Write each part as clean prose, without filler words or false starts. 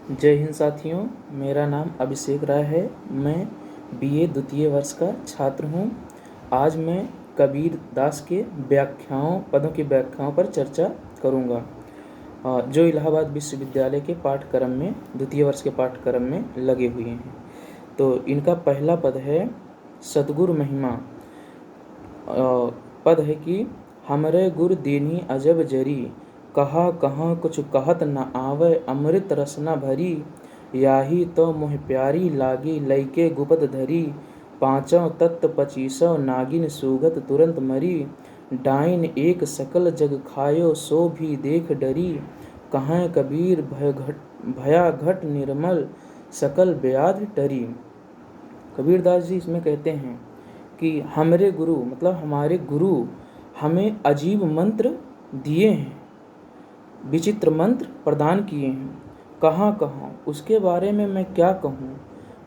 जय हिंद साथियों, मेरा नाम अभिषेक राय है। मैं बीए द्वितीय वर्ष का छात्र हूँ। आज मैं कबीर दास के पदों की व्याख्याओं पर चर्चा करूँगा, जो इलाहाबाद विश्वविद्यालय के पाठ्यक्रम में द्वितीय वर्ष के पाठ्यक्रम में लगे हुए हैं। तो इनका पहला पद है सतगुरु महिमा। पद है कि हमरे गुर दीन्ही अजब जरी, कहा कहाँ कुछ कहत न आवे, अमृत रसना भरी, याही तो मोह प्यारी लागी, लइके गुपत धरी, पाँचों तत्व पचीसों नागिन सूगत तुरंत मरी, डाइन एक सकल जग खायो सो भी देख डरी, कहाँ कबीर भया घट निर्मल सकल व्याध टरी। कबीरदास जी इसमें कहते हैं कि हमरे गुरु मतलब हमारे गुरु हमें अजीब मंत्र दिए हैं, विचित्र मंत्र प्रदान किए हैं। कहाँ कहाँ उसके बारे में मैं क्या कहूँ,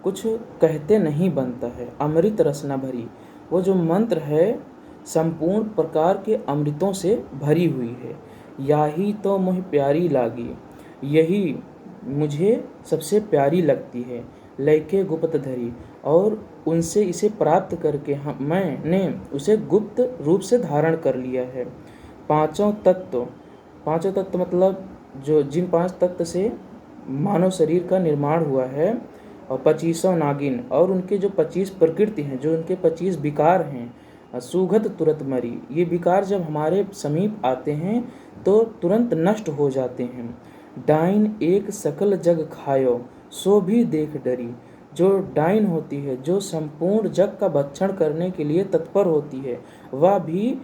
कुछ कहते नहीं बनता है। अमृत रसना भरी, वो जो मंत्र है संपूर्ण प्रकार के अमृतों से भरी हुई है। याही तो मुझे प्यारी लागी, यही मुझे सबसे प्यारी लगती है। लैके गुप्त धरी, और उनसे इसे प्राप्त करके मैंने उसे गुप्त रूप से धारण कर लिया है। पांचों तत्व मतलब जो जिन 5 तत्व से मानव शरीर का निर्माण हुआ है, और 25 नागिन, और उनके जो 25 प्रकृति हैं, जो उनके 25 विकार हैं। सुगत तुरंत मरी, ये विकार जब हमारे समीप आते हैं तो तुरंत नष्ट हो जाते हैं। डाइन एक सकल जग खायो सो भी देख डरी, जो डाइन होती है, जो संपूर्ण जग का भक्षण करने के लिए तत्पर होती है, वह भी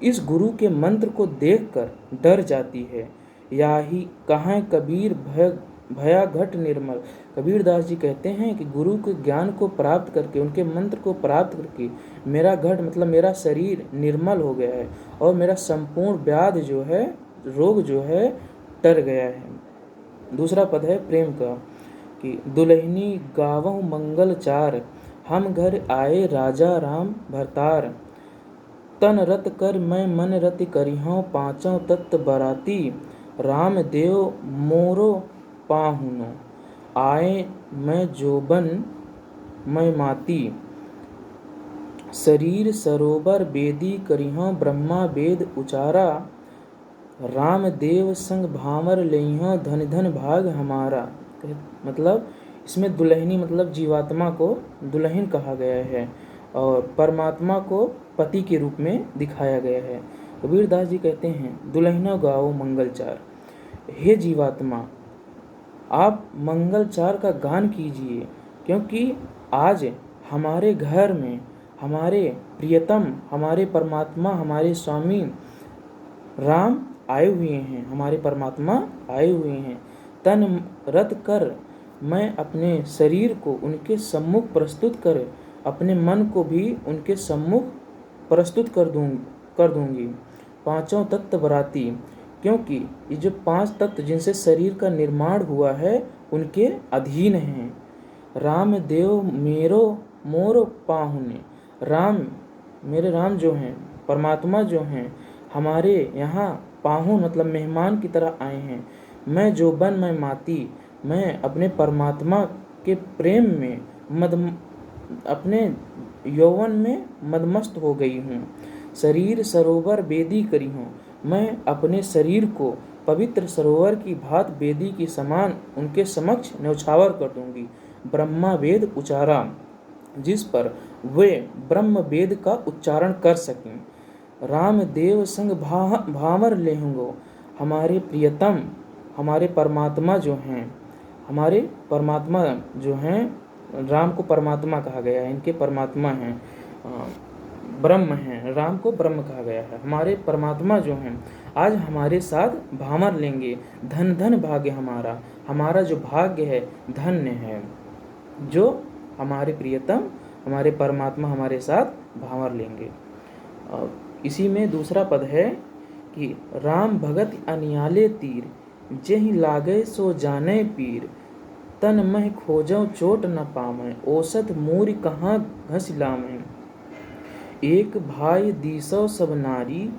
इस गुरु के मंत्र को देखकर डर जाती है। याही कहाँ कबीर भया घट निर्मल। कबीरदास जी कहते हैं कि गुरु के ज्ञान को प्राप्त करके, उनके मंत्र को प्राप्त करके मेरा घट मतलब मेरा शरीर निर्मल हो गया है, और मेरा संपूर्ण व्याध जो है, रोग जो है, टर गया है। दूसरा पद है प्रेम का कि दुल्हनी गावों मंगल चार, हम घर आए राजा राम भरतार, तन रत कर मैं मन रति करिहूँ, पाँचों तत्व बराती, राम देव मोरो पाहुनो, आए मैं जोबन मैं माती, शरीर सरोवर बेदी करिहूँ, ब्रह्मा वेद उचारा, राम देव संग भामर लेइहूँ, धन धन भाग हमारा। मतलब इसमें दुल्हनी मतलब जीवात्मा को दुल्हन कहा गया है, और परमात्मा को पति के रूप में दिखाया गया है। कबीरदास जी कहते हैं दुल्हनों गाओ मंगलचार, हे जीवात्मा आप मंगलचार का गान कीजिए, क्योंकि आज हमारे घर में हमारे प्रियतम, हमारे परमात्मा, हमारे स्वामी राम आए हुए हैं, हमारे परमात्मा आए हुए हैं। तन रत कर मैं अपने शरीर को उनके सम्मुख प्रस्तुत कर, अपने मन को भी उनके सम्मुख प्रस्तुत कर दूंगी। पाँचों तत्व बराती, क्योंकि ये जो 5 तत्व जिनसे शरीर का निर्माण हुआ है उनके अधीन हैं। राम देव मेरो मोर पाहुने, राम मेरे राम जो हैं, परमात्मा जो हैं, हमारे यहाँ पाहुन मतलब मेहमान की तरह आए हैं। मैं जो बन मैं माती, मैं अपने परमात्मा के प्रेम में अपने यौवन में मदमस्त हो गई हूँ। शरीर सरोवर बेदी करी हूँ, मैं अपने शरीर को पवित्र सरोवर की भांति बेदी की समान उनके समक्ष न्यौछावर कर दूंगी। ब्रह्मा वेद उचारा, जिस पर वे ब्रह्म वेद का उच्चारण कर सकें। राम देव संग भामर लेहूँगो, हमारे प्रियतम, हमारे परमात्मा जो हैं, हमारे परमात्मा जो हैं, राम को परमात्मा कहा गया है, इनके परमात्मा हैं, ब्रह्म हैं, राम को ब्रह्म कहा गया है। हमारे परमात्मा जो हैं आज हमारे साथ भामर लेंगे। धन धन भाग्य हमारा, हमारा जो भाग्य है धन्य है, जो हमारे प्रियतम, हमारे परमात्मा हमारे साथ भामर लेंगे। इसी में दूसरा पद है कि राम भगत अनियाले तीर, जेहि लागे सो जाने पीर, तन मह खोजो चोट न पावे, औसत मूरी कहाँ घस लावे, एक भाई दीसो सब नारी,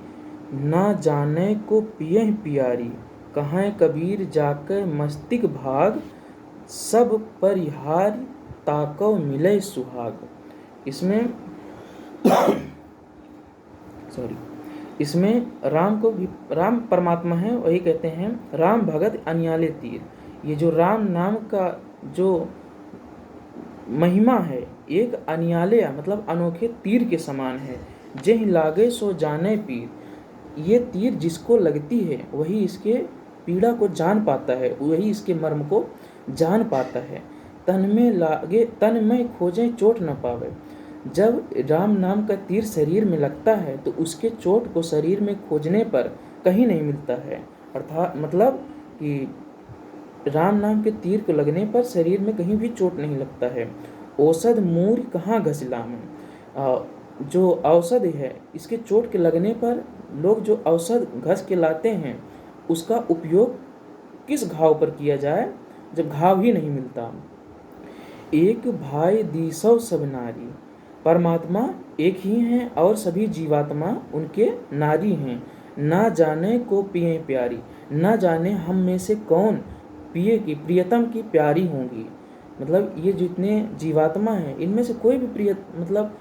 ना जाने को पियह पियारी, कहाँ कबीर जाकर मस्तिक भाग, सब परिहार ताकव मिले सुहाग। इसमें इसमें राम परमात्मा है, वही कहते हैं राम भगत अनियाले तीर। ये जो राम नाम का जो महिमा है, एक अनियाले मतलब अनोखे तीर के समान है। जेहि लागे सो जाने पीर। ये तीर जिसको लगती है वही इसके पीड़ा को जान पाता है, वही इसके मर्म को जान पाता है। तन में लागे तन में खोजे चोट न पावे। जब राम नाम का तीर शरीर में लगता है तो उसके चोट को शरीर में खोजने पर कहीं नहीं मिलता है। अर्थात मतलब कि राम नाम के तीर को लगने पर शरीर में कहीं भी चोट नहीं लगता है। औषध मूर कहाँ घसिला में, जो औषध है इसके चोट के लगने पर लोग जो औषध घस के लाते हैं उसका उपयोग किस घाव पर किया जाए जब घाव ही नहीं मिलता। एक भाई दीसौ सब नारी। परमात्मा एक ही हैं और सभी जीवात्मा उनके नारी हैं। ना जाने को पिए प्यारी। ना जाने हम में से कौन पिए की प्रियतम की प्यारी होंगी। मतलब ये जितने जीवात्मा हैं इनमें से कोई भी प्रिय मतलब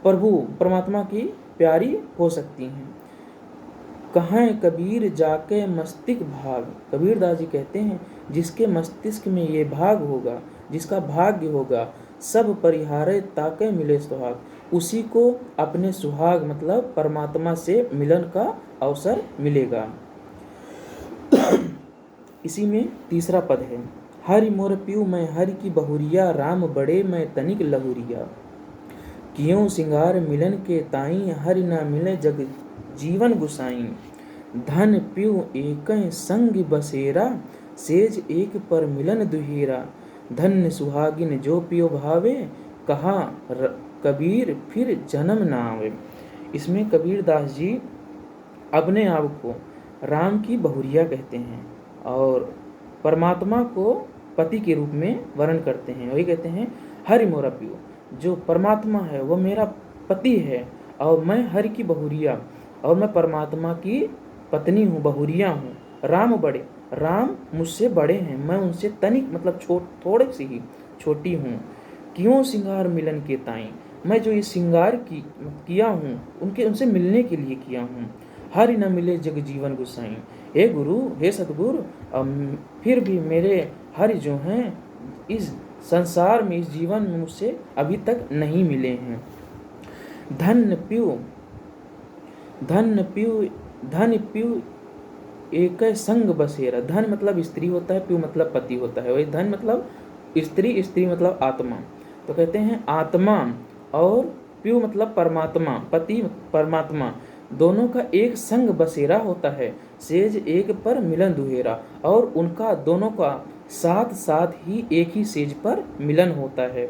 प्रभु परमात्मा की प्यारी हो सकती हैं। कहाँ कबीर जाके मस्तिष्क भाग। कबीरदास जी कहते हैं जिसके मस्तिष्क में ये भाग होगा, जिसका भाग्य होगा, सब परिहारे ताके मिले सुहाग, उसी को अपने सुहाग मतलब परमात्मा से मिलन का अवसर मिलेगा। इसी में तीसरा पद है, हरि मोर पियू मैं हरि की बहुरिया, राम बड़े मैं तनिक लहुरिया। कियों सिंगार मिलन के ताई, हरि न मिले जग जीवन गुसाई। धन पियू एक संग बसेरा, सेज एक पर मिलन दुहेरा। धन्य सुहागिन जो पियो भावे, कहा कबीर फिर जन्म न आवे। इसमें कबीरदास जी अपने आप को राम की बहुरिया कहते हैं और परमात्मा को पति के रूप में वर्ण करते हैं। वही कहते हैं हरि मोरा पियो, जो परमात्मा है वो मेरा पति है और मैं हरि की बहुरिया और मैं परमात्मा की पत्नी हूँ, बहुरिया हूँ। राम बड़े, राम मुझसे बड़े हैं, मैं उनसे तनिक मतलब थोड़े सी ही छोटी हूँ। क्यों सिंगार मिलन के ताई, मैं जो ये सिंगार किया हूँ उनसे मिलने के लिए किया हूँ। हरि न मिले जग जीवन गुसाई। हे गुरु, हे सतगुरु, फिर भी मेरे हरि जो हैं इस संसार में, इस जीवन में मुझसे अभी तक नहीं मिले हैं। धन पियू एक संग बसेरा। धन मतलब स्त्री होता है, पियू मतलब पति होता है। वही धन मतलब स्त्री, स्त्री मतलब आत्मा। तो कहते हैं आत्मा और पियू मतलब परमात्मा, पति परमात्मा, दोनों का एक संग बसेरा होता है। सेज एक पर मिलन दुहेरा, और उनका दोनों का साथ साथ ही एक ही सेज पर मिलन होता है।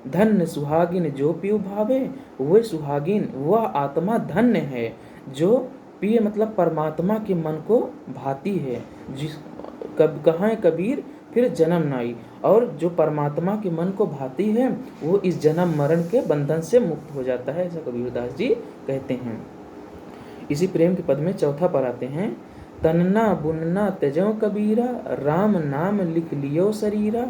धन्य सुहागिन जो पियू भावे, वह सुहागिन वह आत्मा धन्य है जो पिय मतलब परमात्मा के मन को भाती है। कहाँ कबीर फिर जन्म नाई, और जो परमात्मा के मन को भाती है वो इस जन्म मरण के बंधन से मुक्त हो जाता है, ऐसा कबीरदास जी कहते हैं। इसी प्रेम के पद में चौथा पर आते हैं, तनना बुनना त्यजो कबीरा, राम नाम लिख लियो शरीरा।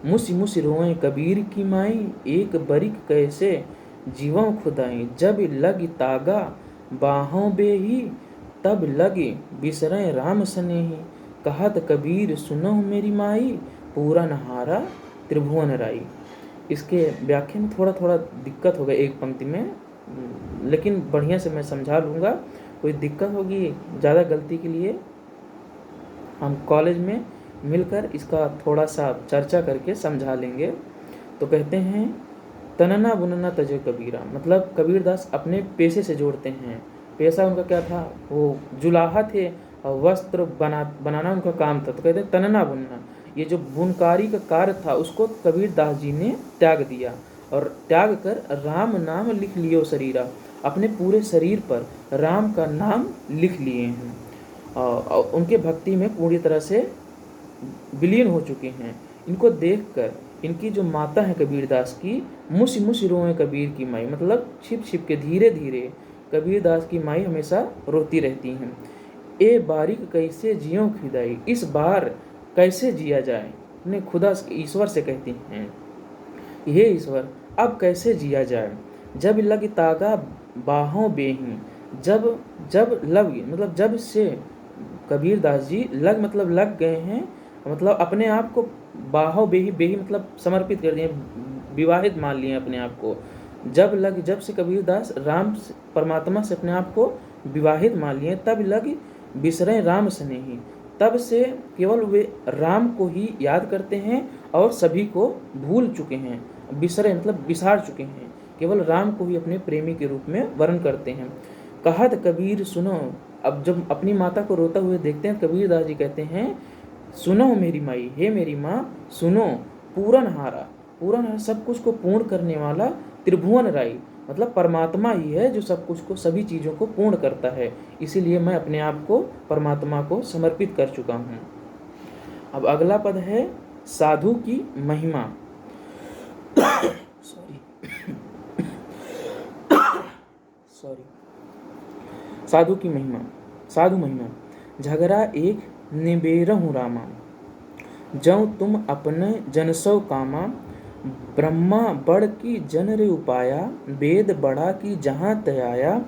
मुसी मुसी रोए कबीर की माई, एक बरिक कैसे जीवों खुदाई। जब लग तागा बाहों बेही, तब लगे बिसरें राम स्नेही। कहत कबीर सुनो मेरी माई, पूरा नहारा त्रिभुवन राई। इसके व्याख्या में थोड़ा थोड़ा दिक्कत होगा एक पंक्ति में, लेकिन बढ़िया से मैं समझा लूँगा। कोई दिक्कत होगी ज़्यादा गलती के लिए हम कॉलेज में मिलकर इसका थोड़ा सा चर्चा करके समझा लेंगे। तो कहते हैं तनना बुनना तजो कबीरा, मतलब कबीरदास अपने पेशे से जोड़ते हैं। पेशा उनका क्या था, वो जुलाहा थे और वस्त्र बनाना उनका काम था। तो कहते हैं तनना बुनना, ये जो बुनकारी का कार्य था उसको कबीरदास जी ने त्याग दिया और त्याग कर राम नाम लिख लियो शरीरा, अपने पूरे शरीर पर राम का नाम लिख लिए हैं और उनके भक्ति में पूरी तरह से विलीन हो चुके हैं। इनको देखकर इनकी जो माता है कबीरदास की, मुसी मुसी रोए कबीर की माई, मतलब छिप छिप के धीरे धीरे कबीरदास की माई हमेशा रोती रहती हैं। ए बारीक कैसे जियो खुदाई, इस बार कैसे जिया जाए। ने खुदा ईश्वर से कहती हैं, हे ईश्वर अब कैसे जिया जाए। जब लग तागा बाहों बेही, जब जब लग मतलब जब से कबीर दास जी लग मतलब लग गए हैं, मतलब अपने आप को बाहों बेही, बेही मतलब समर्पित कर दिए, विवाहित मान लिए अपने आप को। जब से कबीर दास परमात्मा से अपने आप को विवाहित मान लिए, तब लग बिसरे राम स्नेही, तब से केवल वे राम को ही याद करते हैं और सभी को भूल चुके हैं। बिसरे मतलब बिसार चुके हैं, केवल राम को ही अपने प्रेमी के रूप में वर्ण करते हैं। कहत कबीर सुनो, अब जब अपनी माता को रोता हुए देखते हैं, कबीर दास जी कहते हैं, सुनो मेरी माई, हे मेरी माँ सुनो, पूरनहारा, पूरन सब कुछ को पूर्ण करने वाला, त्रिभुवन राई मतलब परमात्मा ही है जो सब कुछ को, सभी चीज़ों को पूर्ण करता है। इसीलिए मैं अपने आप को परमात्मा को समर्पित कर चुका हूँ। अब अगला पद है साधु की महिमा। सॉरी साधु की महिमा। साधु महिमा। झगड़ा एक निबेरहु रामा, जौ तुम अपने जनसौ कामा। ब्रह्मा बड़ की जन रे उपाया, वेद बड़ा की जहाँ तयाया।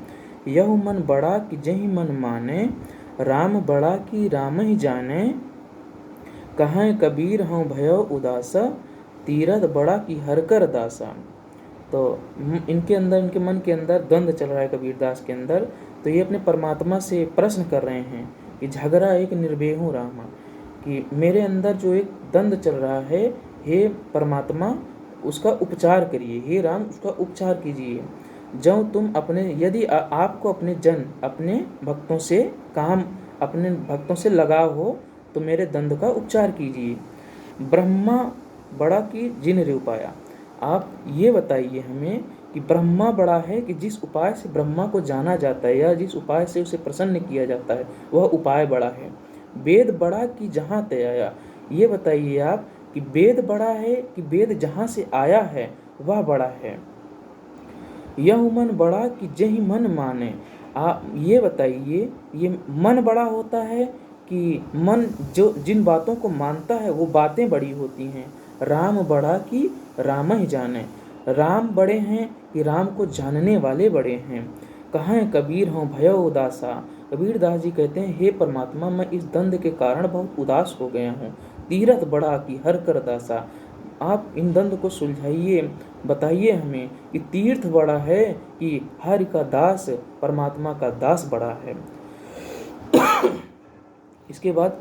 यहु मन बड़ा की जही मन माने, राम बड़ा की राम ही जाने। कहें कबीर हूँ भयो उदासा, तीरथ बड़ा की हर कर दासा। तो इनके अंदर, इनके मन के अंदर द्वंद्व चल रहा है कबीर दास के अंदर। तो ये अपने परमात्मा से प्रश्न कर रहे हैं कि झगड़ा एक निर्भेहु रामा, कि मेरे अंदर जो एक द्वंद्व चल रहा है, हे परमात्मा उसका उपचार करिए, हे राम उसका उपचार कीजिए। जो तुम अपने, यदि आपको अपने जन, अपने भक्तों से काम, अपने भक्तों से लगाव हो, तो मेरे द्वंद्व का उपचार कीजिए। ब्रह्मा बड़ा की जिन रे उपाया, आप ये बताइए हमें कि ब्रह्मा बड़ा है कि जिस उपाय से ब्रह्मा को जाना जाता है, या जिस उपाय से उसे प्रसन्न किया जाता है, वह उपाय बड़ा है। वेद बड़ा कि जहाँ तयाया, ये बताइए आप कि वेद बड़ा है कि वेद जहाँ से आया है वह बड़ा है। यह मन बड़ा कि जही मन माने, आप ये बताइए ये मन बड़ा होता है कि मन जो जिन बातों को मानता है वो बातें बड़ी होती हैं। राम बड़ा कि राम ही जाने, राम बड़े हैं कि राम को जानने वाले बड़े हैं। कहें कबीर हों भयो उदासा, कबीर दास जी कहते हैं, हे परमात्मा मैं इस द्वंद्व के कारण बहुत उदास हो गया हूँ। तीरथ बड़ा कि हर कर दासा, आप इन द्वंद्व को सुलझाइए, बताइए हमें कि तीर्थ बड़ा है कि हरि का दास, परमात्मा का दास बड़ा है। इसके बाद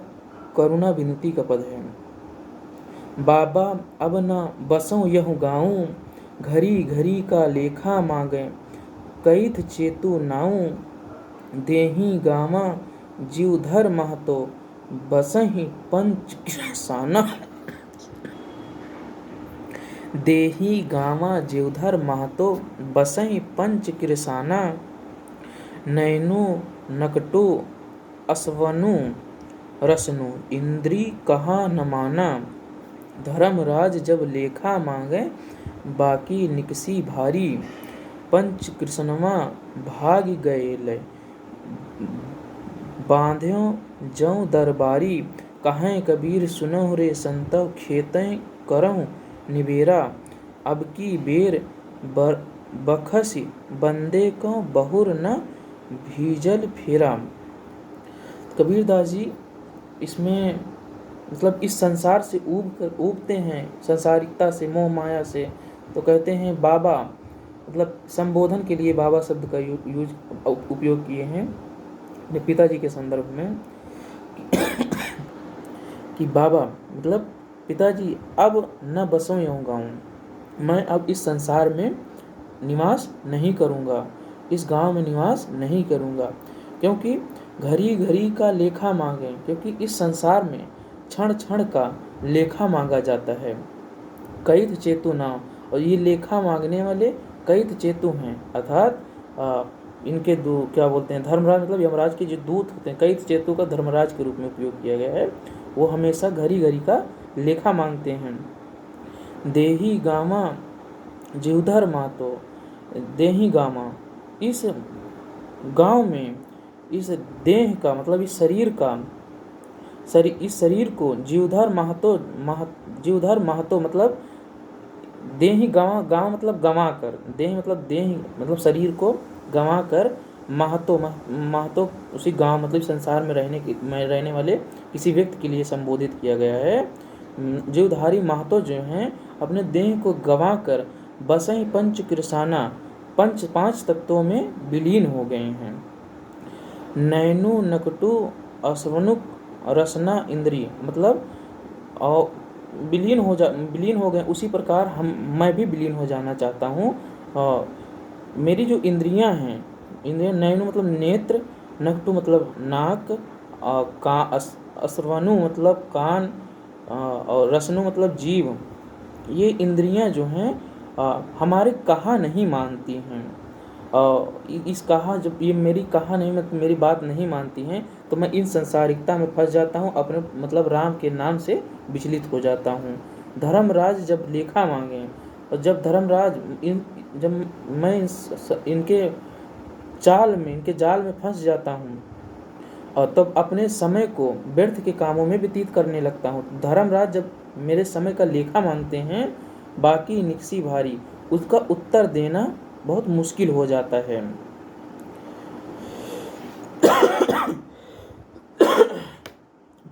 करुणा विनती का पद है। बाबा अब न बसों यहु गाऊं, घरी घरी का लेखा मांगे। कैथ चेतु नाऊं, देही गामा जीवधर महतो। बसहि पंच किरसाना, देही गामा जीवधर महतो। बसहि पंच किरसाना, नैनो नकटो असवनु रसनु। इंद्री कहा न माना, धर्मराज जब लेखा मांगे। बाकी निकसी भारी, पंच कृष्णवा भाग गए ले। बांध्यो जौ दरबारी, कहें कबीर सुनो रे संतव। खेतें करहु निबेरा, अब की बेर बखसी बंदे को बहुर न भीजल फेरा। कबीर दास जी इसमें मतलब इस संसार से ऊबते हैं, संसारिकता से, मोह माया से। तो कहते हैं बाबा, मतलब संबोधन के लिए बाबा शब्द का उपयोग किए हैं अपने पिताजी के संदर्भ में कि बाबा मतलब पिताजी अब न बसों यूँ गाऊँ, मैं अब इस संसार में निवास नहीं करूँगा, इस गांव में निवास नहीं करूँगा। क्योंकि घड़ी घड़ी का लेखा मांगे, क्योंकि इस संसार में क्षण क्षण का लेखा मांगा जाता है। कैथ चेतु नाम, और ये लेखा मांगने वाले कैथ चेतु हैं, अर्थात इनके दो क्या बोलते हैं, धर्मराज मतलब यमराज के जो दूत होते हैं, कैथ चेतु का धर्मराज के रूप में उपयोग किया गया है। वो हमेशा घड़ी घड़ी का लेखा मांगते हैं। देही गामा जीवधर मातो, देही गामा, इस गांव में इस देह का मतलब इस शरीर का इस शरीर को जीवधर महतो मतलब देहि गंवा मतलब गंवा कर, देहि मतलब देहि मतलब शरीर को गंवा कर, महतो उसी गांव मतलब संसार में रहने वाले किसी व्यक्ति के लिए संबोधित किया गया है। जीवधारी महतो जो हैं अपने देह को गंवा कर बसई पंच कृषाना पांच तत्वों में विलीन हो गए हैं। नैनु नकटु अश्वनुक रसना इंद्रिय मतलब और विलीन हो गए, उसी प्रकार मैं भी विलीन हो जाना चाहता हूँ। मेरी जो इंद्रियां हैं, इंद्रियां नैनु मतलब नेत्र, नकटु मतलब नाक, अश्वनु मतलब कान और रसनु मतलब जीव, ये इंद्रियां जो हैं हमारे कहा नहीं मानती हैं। इस कहा जब ये मेरी कहा नहीं मतलब मेरी बात नहीं मानती हैं तो मैं इन संसारिकता में फंस जाता हूँ, अपने मतलब राम के नाम से विचलित हो जाता हूँ। धर्मराज जब लेखा मांगे और जब मैं इनके जाल में फंस जाता हूँ और तब अपने समय को व्यर्थ के कामों में व्यतीत करने लगता हूँ। धर्मराज जब मेरे समय का लेखा मांगते हैं, बाकी निकसी भारी, उसका उत्तर देना बहुत मुश्किल हो जाता है।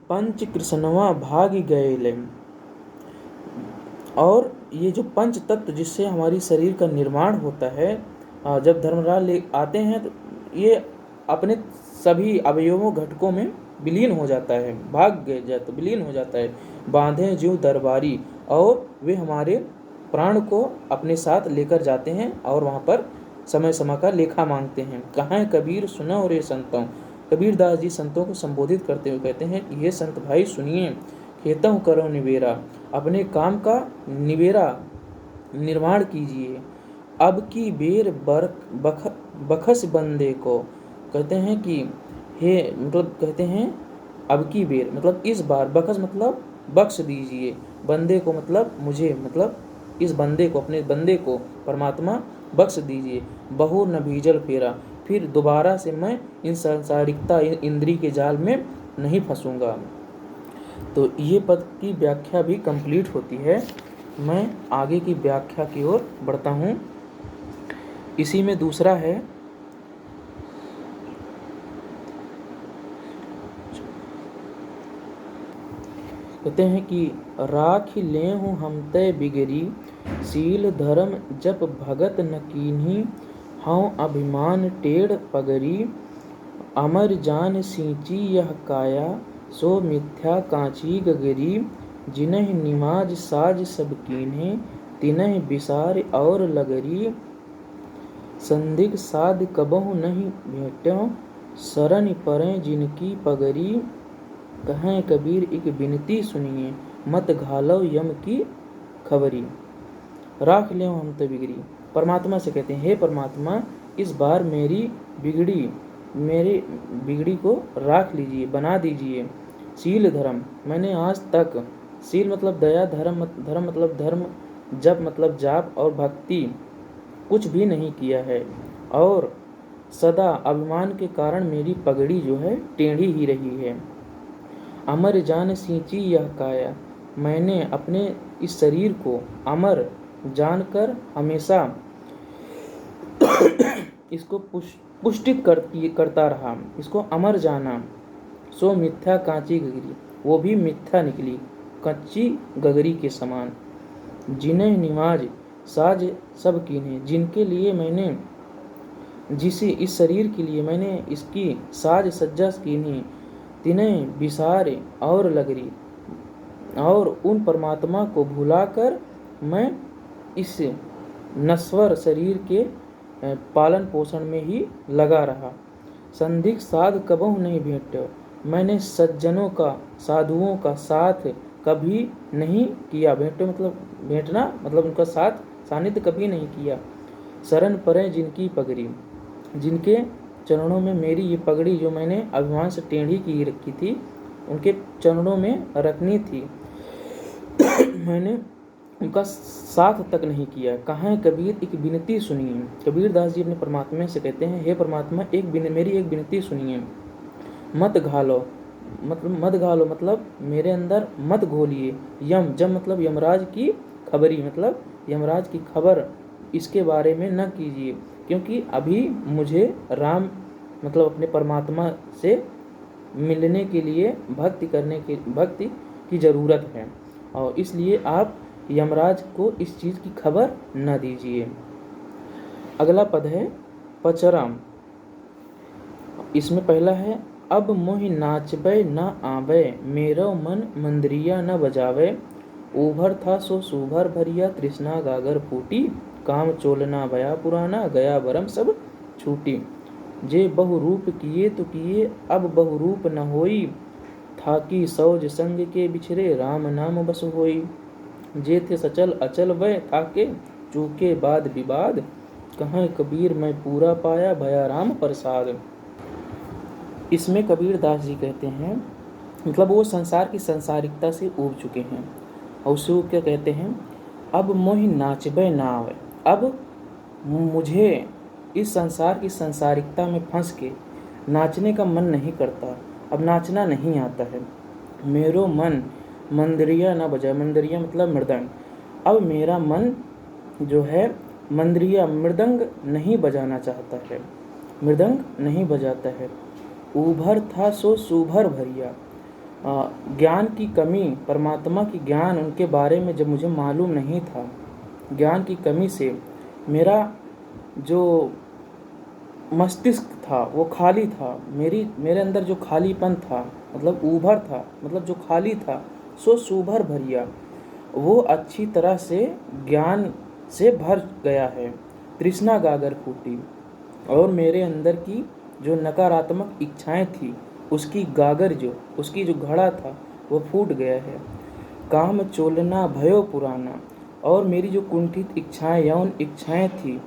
पंच कृष्णवा भाग गए, और ये जो पंच तत्व जिससे हमारी शरीर का निर्माण होता है, जब धर्मराज ले आते हैं तो ये अपने सभी अवयवों घटकों में विलीन हो जाता है, भाग गए जाए तो विलीन हो जाता है। बांधे जीव दरबारी, और वे हमारे प्राण को अपने साथ लेकर जाते हैं और वहाँ पर समय समय का लेखा मांगते हैं। कहाँ कबीर सुनो रे संतों, कबीर दास जी संतों को संबोधित करते हुए कहते हैं, ये संत भाई सुनिए, खेतों करो निबेरा, अपने काम का निबेरा निर्माण कीजिए। अब की बेर बखस बंदे को, कहते हैं कि हे मतलब कहते हैं अब की बेर मतलब इस बार, बखस मतलब बख्श दीजिए, बंदे को मतलब मुझे, मतलब इस बंदे को, अपने बंदे को परमात्मा बख्श दीजिए। बहु न भीजल फेरा, फिर दोबारा से मैं इन सांसारिकता इंद्री के जाल में नहीं फंसूंगा। तो ये पद की व्याख्या भी कंप्लीट होती है। मैं आगे की व्याख्या की ओर बढ़ता हूँ। इसी में दूसरा है, कहते हैं कि राख लेहूँ हम तय बिगरी, सील धर्म जप भगत न कीन्ही, हऊँ अभिमान टेढ़ पगरी, अमर जान सींची यह काया, सो मिथ्या कांची गगरी, जिन्ह निमाज साज सब कीन्हे, तिन्ह बिसार और लगरी, संदिग्ध साध कबहु नहीं भेट्यों, शरण परें जिनकी पगरी, कहें कबीर एक बिनती सुनिए, मत घालो यम की खबरी। राख ले हम तो बिगड़ी, परमात्मा से कहते हैं, हे परमात्मा इस बार मेरी बिगड़ी को राख लीजिए, बना दीजिए। शील धर्म, मैंने आज तक, शील मतलब दया, धर्म मतलब धर्म, जप मतलब जाप और भक्ति कुछ भी नहीं किया है, और सदा अभिमान के कारण मेरी पगड़ी जो है टेढ़ी ही रही है। अमर जान सींची यह काया, मैंने अपने इस शरीर को अमर जानकर हमेशा इसको पुष्टित करता रहा, इसको अमर जाना। सो मिथ्या कांची गगरी, वो भी मिथ्या निकली कच्ची गगरी के समान। जिन्हें निमाज साज सब कीन्हे, जिनके लिए मैंने, जिसे इस शरीर के लिए मैंने इसकी साज सज्जा कीन्ही, तिन्हें बिसार और लगरी, और उन परमात्मा को भुलाकर मैं इस नश्वर शरीर के पालन पोषण में ही लगा रहा। संदिग्ध साध कबहु नहीं भेंट्यो, मैंने सज्जनों का, साधुओं का साथ कभी नहीं किया। भेंट्यो मतलब भेंटना मतलब उनका साथ सानिध्य कभी नहीं किया। शरण परे जिनकी पगड़ी, जिनके चरणों में मेरी ये पगड़ी जो मैंने अभिमान से टेढ़ी की रखी थी, उनके चरणों में रखनी थी। मैंने उनका साथ तक नहीं किया। कहाँ कबीर एक विनती सुनिए। कबीर दास जी अपने परमात्मा से कहते हैं, हे परमात्मा मेरी एक विनती सुनिए। मत घालो मतलब मेरे अंदर मत घोलिए। जम मतलब यमराज की खबरी, मतलब यमराज की खबर इसके बारे में न कीजिए, क्योंकि अभी मुझे राम मतलब अपने परमात्मा से मिलने के लिए भक्ति की ज़रूरत है, और इसलिए आप यमराज को इस चीज़ की खबर न दीजिए। अगला पद है पचराम। इसमें पहला है, अब मोहि नाचबे न आवे, मेरो मन मंदरिया न बजावे। उभर था सो सुभर भरिया, तृष्णा गागर फूटी। काम चोलना भया पुराना, गया भरम सब छूटी। जे बहु रूप किए तो किए, अब बहु रूप न होई। थाकी सौज संग के बिछरे, राम नाम बस होई। जे थे सचल अचल वह थाके, चूके बाद विवाद। कहाँ कबीर मैं पूरा पाया, भया राम प्रसाद। इसमें कबीर दास जी कहते हैं, मतलब वो संसार की संसारिकता से ऊब चुके हैं, और उससे वो क्या कहते हैं, अब मोहि नाचबे ना आवे। अब मुझे इस संसार की संसारिकता में फंस के नाचने का मन नहीं करता, अब नाचना नहीं आता है। मेरो मन मंदरिया ना बजाए, मंदरिया मतलब मृदंग। अब मेरा मन जो है मंदरिया मृदंग नहीं बजाना चाहता है, मृदंग नहीं बजाता है। उभर था सो सुभर भरिया, ज्ञान की कमी, परमात्मा की ज्ञान उनके बारे में जब मुझे मालूम नहीं था, ज्ञान की कमी से मेरा जो मस्तिष्क था वो खाली था। मेरे अंदर जो खालीपन था, मतलब उभर था, मतलब जो खाली था, सो सुभर भरिया, वो अच्छी तरह से ज्ञान से भर गया है। तृष्णा गागर फूटी, और मेरे अंदर की जो नकारात्मक इच्छाएं थी, उसकी गागर उसकी जो घड़ा था वो फूट गया है। काम चोलना भयो पुराना, और मेरी जो कुंठित इच्छाएं, यौन इच्छाएं थी,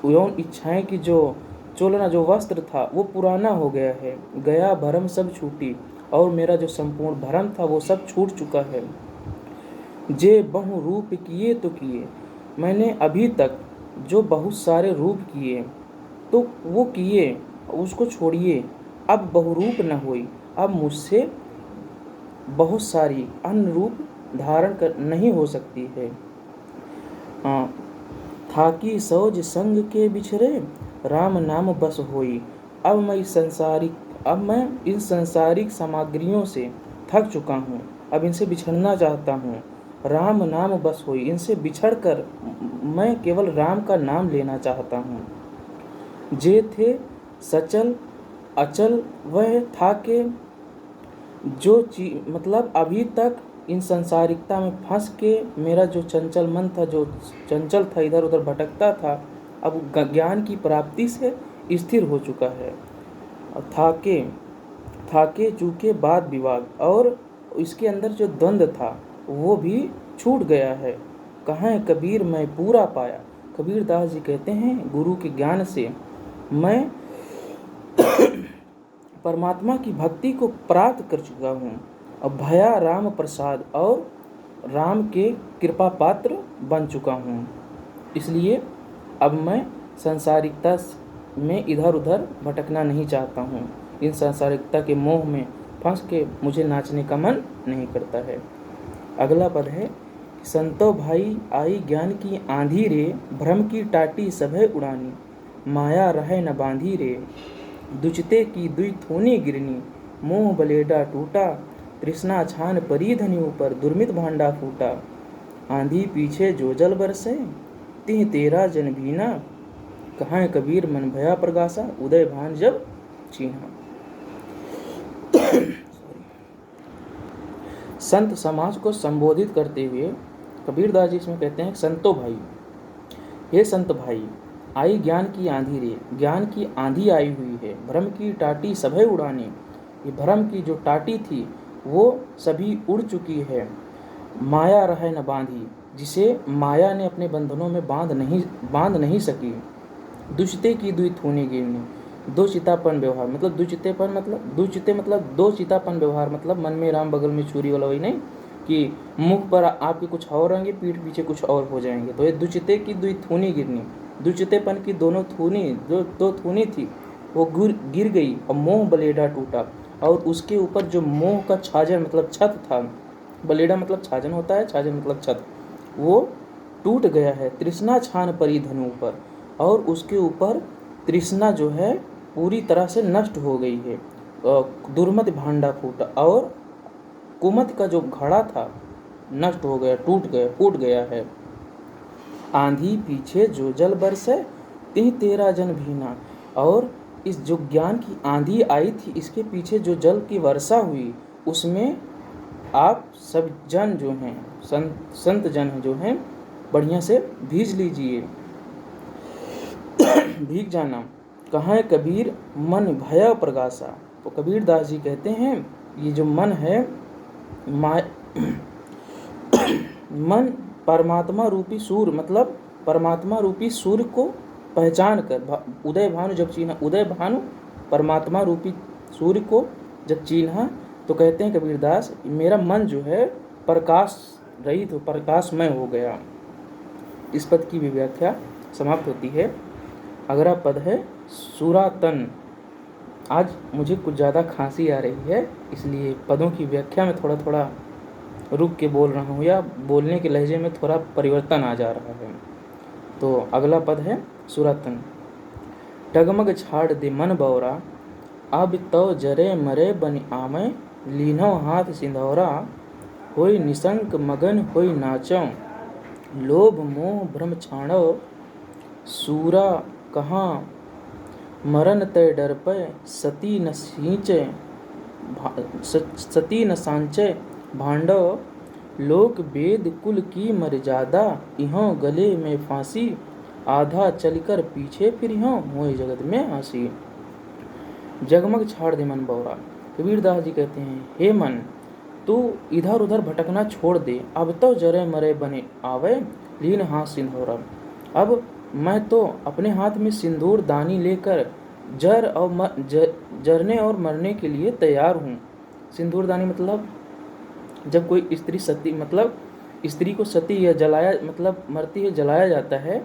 यौन इच्छाएं की जो चोलना, जो वस्त्र था वो पुराना हो गया है। गया भरम सब छूटी, और मेरा जो संपूर्ण भरम था वो सब छूट चुका है। जे बहु रूप किए तो किए, मैंने अभी तक जो बहुत सारे रूप किए तो वो किए, उसको छोड़िए। अब बहुरूप न होई, अब मुझसे बहुत सारी अन्य रूप धारण कर नहीं हो सकती है। थाकी सौज संग के बिछरे, राम नाम बस होई। अब मैं इन सांसारिक सामग्रियों से थक चुका हूँ, अब इनसे बिछड़ना चाहता हूँ। राम नाम बस होई, इनसे बिछड़कर मैं केवल राम का नाम लेना चाहता हूँ। जे थे सचल अचल वह था के, मतलब अभी तक इन संसारिकता में फंस के मेरा जो चंचल मन था, जो चंचल था, इधर उधर भटकता था, अब ज्ञान की प्राप्ति से स्थिर हो चुका है। थाके चूके बाद विवाद, और इसके अंदर जो द्वंद्व था वो भी छूट गया है। कहाँ कबीर मैं पूरा पाया। कबीर दास जी कहते हैं, गुरु के ज्ञान से मैं परमात्मा की भक्ति को प्राप्त कर चुका हूँ। अब भया राम प्रसाद, और राम के कृपा पात्र बन चुका हूँ। इसलिए अब मैं संसारिकता में इधर उधर भटकना नहीं चाहता हूँ। इन संसारिकता के मोह में फंस के मुझे नाचने का मन नहीं करता है। अगला पद है, संतो भाई आई ज्ञान की आंधी रे, भ्रम की टाटी सभे उड़ानी। माया रहे न बांधी रे, दुचते की दुई थोनी गिरनी। मोह बलेडा टूटा, तृष्णा छान परी धनी ऊपर। दुर्मित भांडा फूटा, आंधी पीछे जो जल बरसे। तिह तेरा जन भीना, कहाँ कबीर मन भया प्रगासा। उदय भान जब चीन्हा। संत समाज को संबोधित करते हुए कबीर दास जी इसमें कहते हैं, संतो भाई, हे संत भाई, आई ज्ञान की आंधी रे, ज्ञान की आंधी आई हुई है। भ्रम की टाटी सभे उड़ाने, ये भ्रम की जो टाटी थी वो सभी उड़ चुकी है। माया रहे न बांधी, जिसे माया ने अपने बंधनों में बांध नहीं सकी। दुचिते की दुई थूनी गिरनी, दो चितापन व्यवहार, मतलब दो चितापन व्यवहार, मतलब मन में राम बगल में चूरी वाला, वही नहीं कि मुख पर आपके कुछ और रहेंगे, पीठ पीछे कुछ और हो जाएंगे। तो ये दुचिते की दुई थूनी गिरनी, दुचितेपन की दोनों थूनी, दो थूनी थी वो गिर गई और मोह बलेडा टूटा। और उसके ऊपर जो मोह का छाजन मतलब छत था, बलेडा मतलब छाजन होता है, छाजन मतलब छत, वो टूट गया है। तृष्णा छान परी धनु पर, और उसके ऊपर तृष्णा जो है पूरी तरह से नष्ट हो गई है। दुर्मत भांडा फूटा, और कुमत का जो घड़ा था नष्ट हो गया, टूट गया, फूट गया है। आंधी पीछे जो जल बरसे तिह तेरा जन भीना, और इस जो ज्ञान की आंधी आई थी इसके पीछे जो जल की वर्षा हुई उसमें आप सब जन जो हैं, संत जन जो हैं, बढ़िया से भीज लीजिए, भीग जाना। कहाँ कबीर मन भय प्रगासा। तो कबीर दास जी कहते हैं ये जो मन है, मन परमात्मा रूपी सूर्य, मतलब परमात्मा रूपी सूर्य को पहचान कर, उदय भानु जब चिन्हा, उदय भानु परमात्मा रूपी सूर्य को जब चिन्हा, तो कहते हैं कबीरदास मेरा मन जो है प्रकाश रहित हो, प्रकाशमय हो गया। इस पद की भी व्याख्या समाप्त होती है। अगला पद है सुरातन। आज मुझे कुछ ज़्यादा खांसी आ रही है, इसलिए पदों की व्याख्या में थोड़ा थोड़ा रुक के बोल रहा हूँ, या बोलने के लहजे में थोड़ा परिवर्तन आ जा रहा है। तो अगला पद है सुरातन। डगमग छाड़ दे मन बौरा, अब तो जरे मरे बन आमे, लीनो हाथ सिंधौरा, होई निशंक मगन होई नाचो, लोभ मोह भ्रम छाणो, सूरा कहाँ मरन तय डर पे, सती न सींचे सती न सांचे भांडो, लोक वेद कुल की मर्यादा, इहों गले में फांसी, आधा चलकर पीछे फिर इहों मोह जगत में हंसी। जगमग छाड़ दे मन बौरा। कबीरदास जी कहते हैं हे मन, तू इधर उधर भटकना छोड़ दे, अब तो जरे मरे बने आवे, लीन हाथ सिंदूरा। अब मैं तो अपने हाथ में सिंदूर दानी लेकर जरने और मरने के लिए तैयार हूँ। सिंदूर दानी मतलब जब कोई स्त्री सती, मतलब स्त्री को सती या जलाया, मतलब मरती है, जलाया जाता है,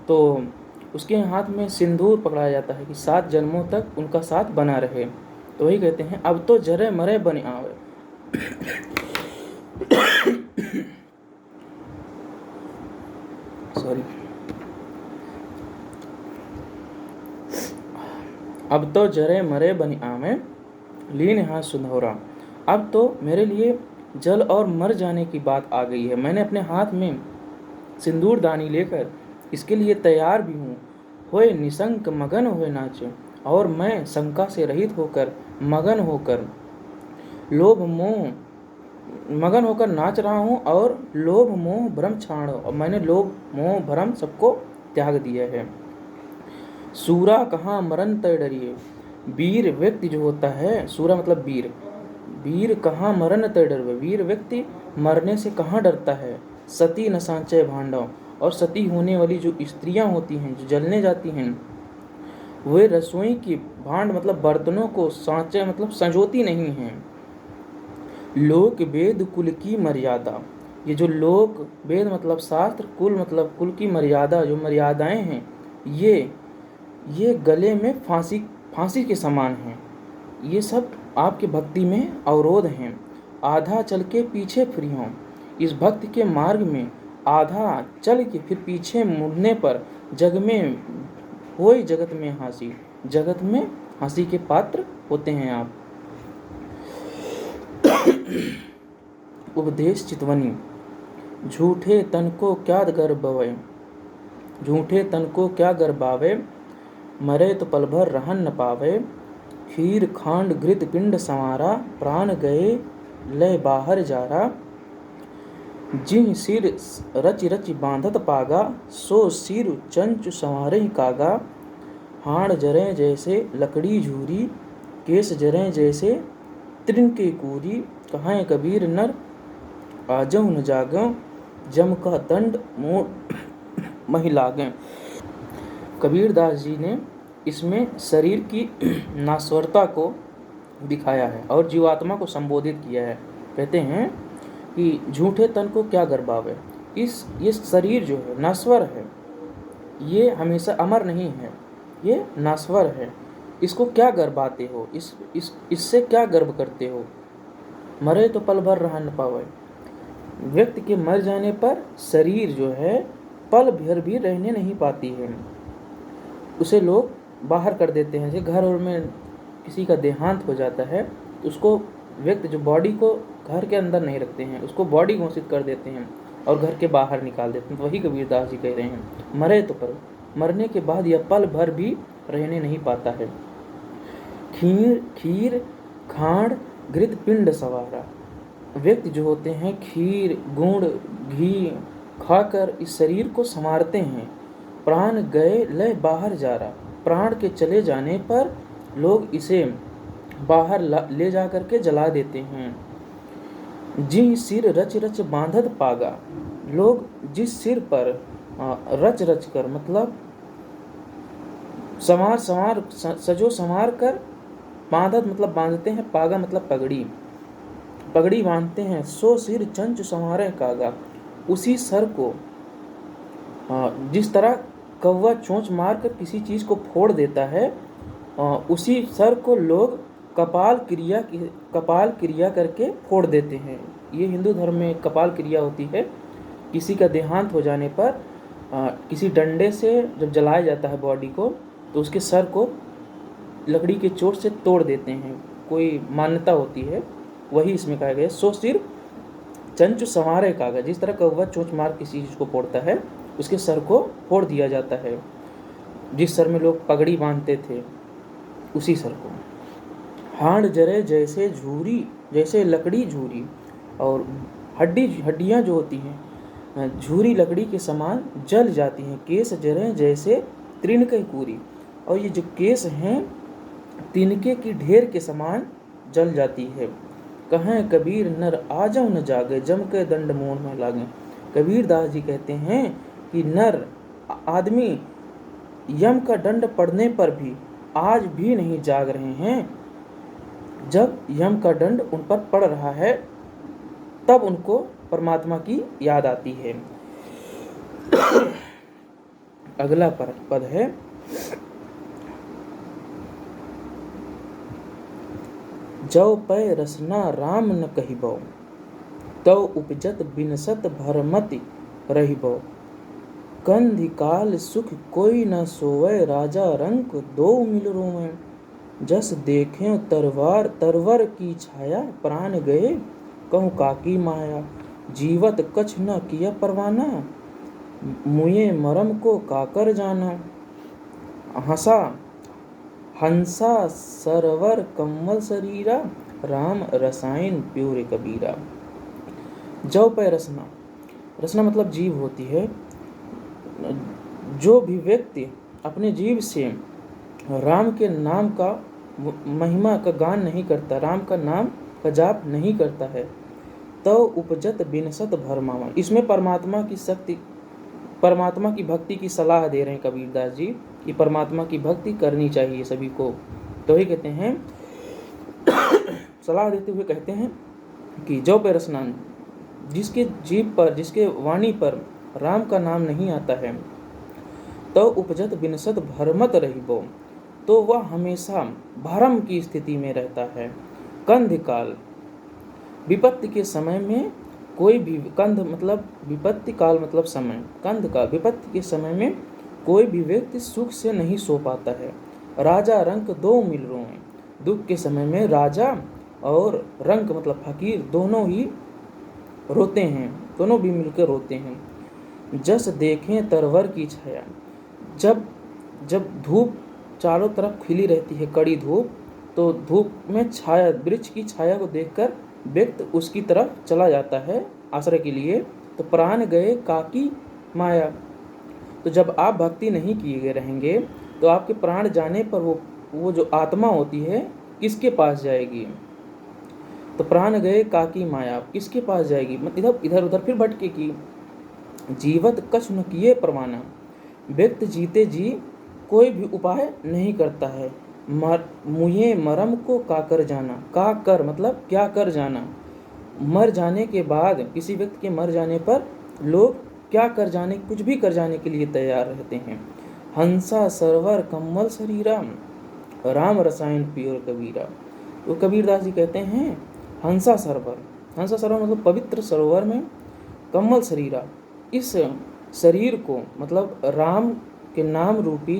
तो उसके हाथ में सिंदूर पकड़ाया जाता है कि 7 जन्मों तक उनका साथ बना रहे। तो वही कहते हैं अब तो जरे मरे बने आवे। सॉरी, अब तो जरे मरे बनी आमे, लीन हाथ सुधौरा। अब तो मेरे लिए जल और मर जाने की बात आ गई है। मैंने अपने हाथ में सिंदूर दानी लेकर इसके लिए तैयार भी हूँ। होए निशंक मगन होए नाचे, और मैं शंका से रहित होकर, मगन होकर, लोभ मोह मगन होकर नाच रहा हूँ, और लोभ मोह भ्रम छाड़ो, और मैंने लोभ मोह भ्रम सबको त्याग दिया है। सूरा कहाँ मरण तय डरिए। वीर व्यक्ति जो होता है, सूरा मतलब वीर, वीर कहाँ मरण तय डरवे, वीर व्यक्ति मरने से कहाँ डरता है। सती न सांचय भांडव, और सती होने वाली जो स्त्रियां होती हैं, जो जलने जाती हैं, वे रसोई की भांड मतलब बर्तनों को सांचे मतलब संजोती नहीं हैं। लोक वेद कुल की मर्यादा, ये जो लोक वेद मतलब शास्त्र, कुल मतलब कुल की मर्यादा, जो मर्यादाएं हैं, ये गले में फांसी के समान हैं। ये सब आपके भक्ति में अवरोध हैं। आधा चल के पीछे फिर हों, इस भक्ति के मार्ग में आधा चल के फिर पीछे मुड़ने पर, जग में होई जगत में हंसी, जगत में हंसी के पात्र होते हैं आप। उपदेश चितवनी। झूठे तन को क्या गर्बावे, झूठे तन को क्या गर्बावे, मरे तो पल भर रहन न पावे। खीर खांड घृत पिंड संवारा, प्राण गए लय बाहर जारा। जिन सिर रच रच बांधत पागा, सो सिर चंचु संवारे कागा। हाड़ जरे जैसे लकड़ी झूरी, केस जरे जैसे तृण के कूरी। कहाँ कबीर नर आजऊ न जागो, जम का दंड मोड़ महिलागे। कबीरदास जी ने इसमें शरीर की नाश्वरता को दिखाया है और जीवात्मा को संबोधित किया है। कहते हैं कि झूठे तन को क्या गर्बावे। ये शरीर जो है नाश्वर है, ये हमेशा अमर नहीं है, ये नाश्वर है। इसको क्या गर्बाते हो, इससे क्या गर्व करते हो। मरे तो पल भर रह न पावे। व्यक्ति के मर जाने पर शरीर जो है पल भर भी रहने नहीं पाती है, उसे लोग बाहर कर देते हैं। जैसे घर में किसी का देहांत हो जाता है तो उसको व्यक्ति जो बॉडी को घर के अंदर नहीं रखते हैं, उसको बॉडी घोषित कर देते हैं और घर के बाहर निकाल देते हैं। तो वही कबीरदास जी कह रहे हैं, मरे तो पर मरने के बाद यह पल भर भी रहने नहीं पाता है। खीर खांड घृत पिंड सवारा। व्यक्ति जो होते हैं खीर गुड़ घी खाकर इस शरीर को संवारते हैं। प्राण गए लय बाहर जा रहा। प्राण के चले जाने पर लोग इसे बाहर ले जा करके जला देते हैं। जी सिर रच रच बांधत पागा। लोग जिस सिर पर रच रच कर मतलब सजो संवार कर, बांधत मतलब बांधते हैं, पागा मतलब पगड़ी बांधते हैं। सो सिर चंच संवारे कागा। उसी सर को जिस तरह कौवा चोंच मार कर किसी चीज को फोड़ देता है, उसी सर को लोग कपाल क्रिया करके फोड़ देते हैं। ये हिंदू धर्म में कपाल क्रिया होती है। किसी का देहांत हो जाने पर किसी डंडे से जब जलाया जाता है बॉडी को, तो उसके सर को लकड़ी के चोट से तोड़ देते हैं, कोई मान्यता होती है। वही इसमें कहा गया, सो सिर चंचु संवारे कागा। जिस तरह कौवा चोंच मार किसी चीज को फोड़ता है, उसके सर को फोड़ दिया जाता है। जिस सर में लोग पगड़ी बांधते थे, उसी सर को। हांड जरे जैसे झूरी, जैसे लकड़ी झूरी। और हड्डियां जो होती हैं झूरी लकड़ी के समान जल जाती हैं। केस जरे जैसे तृणके पूरी। और ये जो केस हैं तिनके की ढेर के समान जल जाती है। कहें कबीर नर आजव न जागे, जम के दंड मोह में लागे। कबीर दास जी कहते हैं कि नर आदमी यम का दंड पड़ने पर भी आज भी नहीं जाग रहे हैं। जब यम का दंड उन पर पड़ रहा है, तब उनको परमात्मा की याद आती है। अगला पद है, जव पै रसना राम न कहिबो, तव उपजत बिनसत भरमति रहिबो। कंधि काल सुख कोई न सोवै, राजा रंक दो मिल रोवै। जस देखें तरवर की छाया, प्राण गए कहूँ काकी माया। जीवत कछ न किया परवाना, मुए मरम को काकर जाना। हंसा सरवर कम्मल शरीरा, राम रसायन प्योरे कबीरा। जव पे रसना मतलब जीव होती है। जो भी व्यक्ति अपने जीव से राम के नाम का महिमा का गान नहीं करता, राम का नाम का जाप नहीं करता है, तो उपजत बिनसत भरमावा। इसमें परमात्मा की शक्ति, परमात्मा की भक्ति की सलाह दे रहे हैं कबीरदास जी कि परमात्मा की भक्ति करनी चाहिए सभी को। तो ही कहते हैं, सलाह देते हुए कहते हैं कि जो पे रसनान, जिसके जीव पर, जिसके वाणी पर राम का नाम नहीं आता है, तो उपजत बिनसत भरमत रहिबो, तो वह हमेशा भरम की स्थिति में रहता है। कंध काल, विपत्ति के समय में कोई भी, कंध मतलब विपत्ति, काल मतलब समय, कंध काल विपत्ति के समय में कोई भी व्यक्ति सुख से नहीं सो पाता है। राजा रंक दो मिल रोए, दुख के समय में राजा और रंक मतलब फकीर दोनों ही रोते हैं, दोनों भी मिलकर रोते हैं। जस देखें तरवर की छाया, जब धूप चारों तरफ खिली रहती है, कड़ी धूप, तो धूप में छाया, वृक्ष की छाया को देखकर व्यक्ति उसकी तरफ चला जाता है आश्रय के लिए। तो प्राण गए काकी माया, तो जब आप भक्ति नहीं किए रहेंगे तो आपके प्राण जाने पर वो जो आत्मा होती है किसके पास जाएगी। तो प्राण गए काकी माया, किसके पास जाएगी, मतलब इधर उधर फिर भटकेगी। जीवत कछ न किए परवाना, व्यक्ति जीते जी कोई भी उपाय नहीं करता है। मुझे मरम को काकर जाना, का कर मतलब क्या कर जाना। मर जाने के बाद, किसी व्यक्ति के मर जाने पर लोग क्या कर जाने, कुछ भी कर जाने के लिए तैयार रहते हैं। हंसा सरोवर कम्मल शरीरा, राम रसायन पियोर कबीरा। तो कबीरदास जी कहते हैं हंसा सरोवर, हंसा सरोवर मतलब पवित्र सरोवर में कम्मल शरीरा, इस शरीर को मतलब राम के नाम रूपी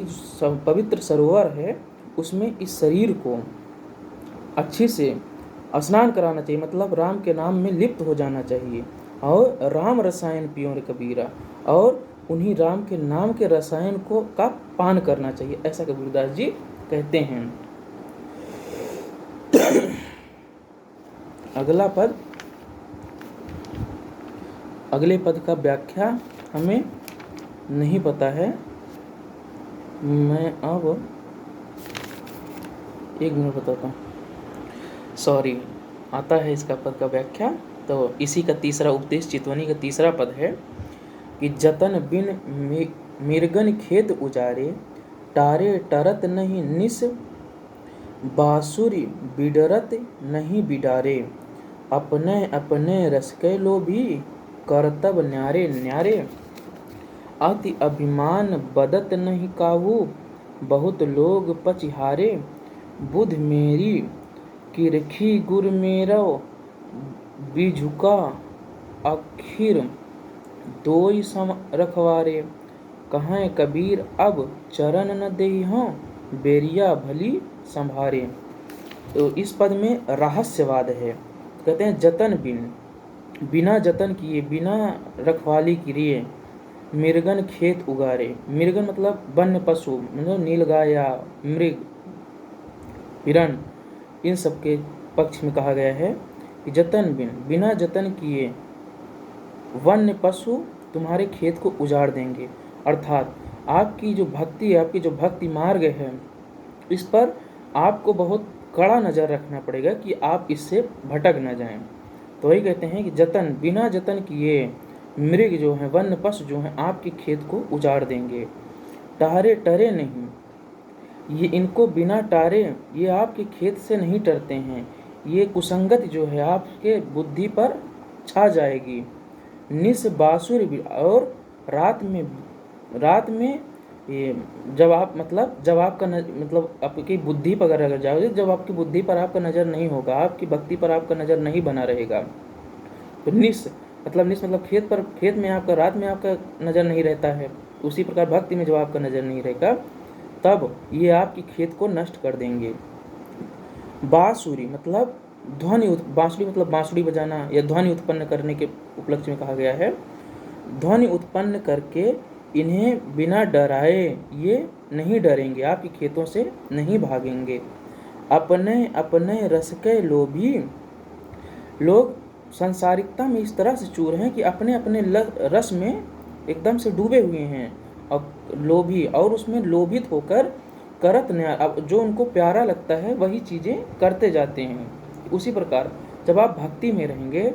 पवित्र सरोवर है, उसमें इस शरीर को अच्छे से स्नान कराना चाहिए, मतलब राम के नाम में लिप्त हो जाना चाहिए। और राम रसायन पियोर कबीरा, और उन्हीं राम के नाम के रसायन को का पान करना चाहिए, ऐसा कबीरदास जी कहते हैं। अगला पद, अगले पद का व्याख्या हमें नहीं पता है। मैं अब एक मिनट बताता हूँ, सॉरी, आता है इसका पद का व्याख्या। तो इसी का तीसरा उपदेश चितवनी का तीसरा पद है कि जतन बिन मिर्गन खेत उजारे, टारे टरत नहीं निस, बासुरी बिडरत नहीं बिडारे, अपने अपने रस के लोभी, करतब न्यारे न्यारे, अति अभिमान बदत नहीं काहू, बहुत लोग पचिहारे, बुध मेरी किरखी गुर मेरो, बिझुका आखिर दोई सम रखवारे, कहें कबीर अब चरण न देहूँ, बेरिया भली संभारे। तो इस पद में रहस्यवाद है। कहते हैं जतन बिन, बिना जतन किए, बिना रखवाली किए, मृगन खेत उगारे, मृगन मतलब वन्य पशु, मतलब नीलगाय या मृग, हिरण, इन सब के पक्ष में कहा गया है कि जतन बिन, बिना जतन किए वन्य पशु तुम्हारे खेत को उजाड़ देंगे। अर्थात आपकी जो भक्ति है, आपकी जो भक्ति मार्ग है, इस पर आपको बहुत कड़ा नज़र रखना पड़ेगा कि आप इससे भटक न जाएं। तो वही कहते हैं कि जतन, बिना जतन किए मृग जो हैं, वन्य पशु जो हैं, आपके खेत को उजाड़ देंगे। टारे टरे नहीं, ये इनको बिना टारे ये आपके खेत से नहीं टरते हैं, ये कुसंगत जो है आपके बुद्धि पर छा जाएगी। निस बासुर, और रात में ये जब आप मतलब जब आपका मतलब आपकी बुद्धि पर अगर जाओगे, जब आपकी बुद्धि पर आपका नज़र नहीं होगा, आपकी भक्ति पर आपका नज़र नहीं बना रहेगा, तो निस मतलब खेत में आपका, रात में आपका नज़र नहीं रहता है, उसी प्रकार भक्ति में जब आपका नज़र नहीं रहेगा, तब ये आपकी खेत को नष्ट कर देंगे। बांसुरी मतलब ध्वनि, बांसुरी मतलब बांसुरी बजाना या ध्वनि उत्पन्न करने के उपलक्ष्य में कहा गया है। ध्वनि उत्पन्न करके इन्हें बिना डराए ये नहीं डरेंगे, आपके खेतों से नहीं भागेंगे। अपने अपने रस के लोभी, लोग संसारिकता में इस तरह से चूर हैं कि अपने अपने रस में एकदम से डूबे हुए हैं और लोभी, और उसमें लोभित होकर करत न्याय, अब जो उनको प्यारा लगता है वही चीज़ें करते जाते हैं। उसी प्रकार जब आप भक्ति में रहेंगे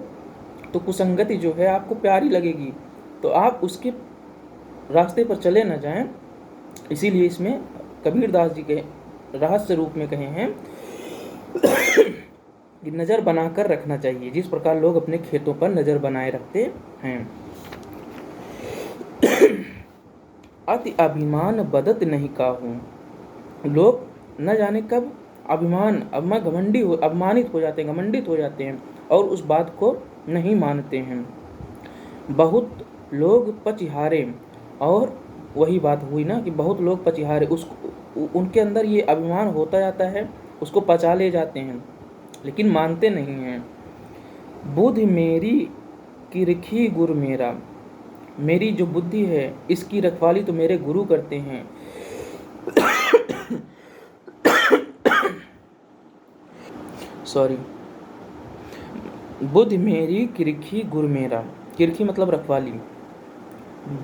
तो कुसंगति जो है आपको प्यारी लगेगी, तो आप उसके रास्ते पर चले न जाएं। इसीलिए इसमें कबीरदास जी के रहस्य रूप में कहे हैं कि नज़र बनाकर रखना चाहिए, जिस प्रकार लोग अपने खेतों पर नज़र बनाए रखते हैं। अति अभिमान बदत नहीं काहूँ, लोग न जाने कब अभिमान, घमंडी हो, अपमानित हो जाते हैं, घमंडित हो जाते हैं और उस बात को नहीं मानते हैं। बहुत लोग पचिहारे, और वही बात हुई ना कि बहुत लोग पचिहारे, उनके अंदर ये अभिमान होता जाता है, उसको पचा ले जाते हैं लेकिन मानते नहीं हैं। बुद्धि मेरी किरखी गुरु मेरा, मेरी जो बुद्धि है इसकी रखवाली तो मेरे गुरु करते हैं। सॉरी, बुद्धि मेरी किरखी गुरु मेरा, किरखी मतलब रखवाली,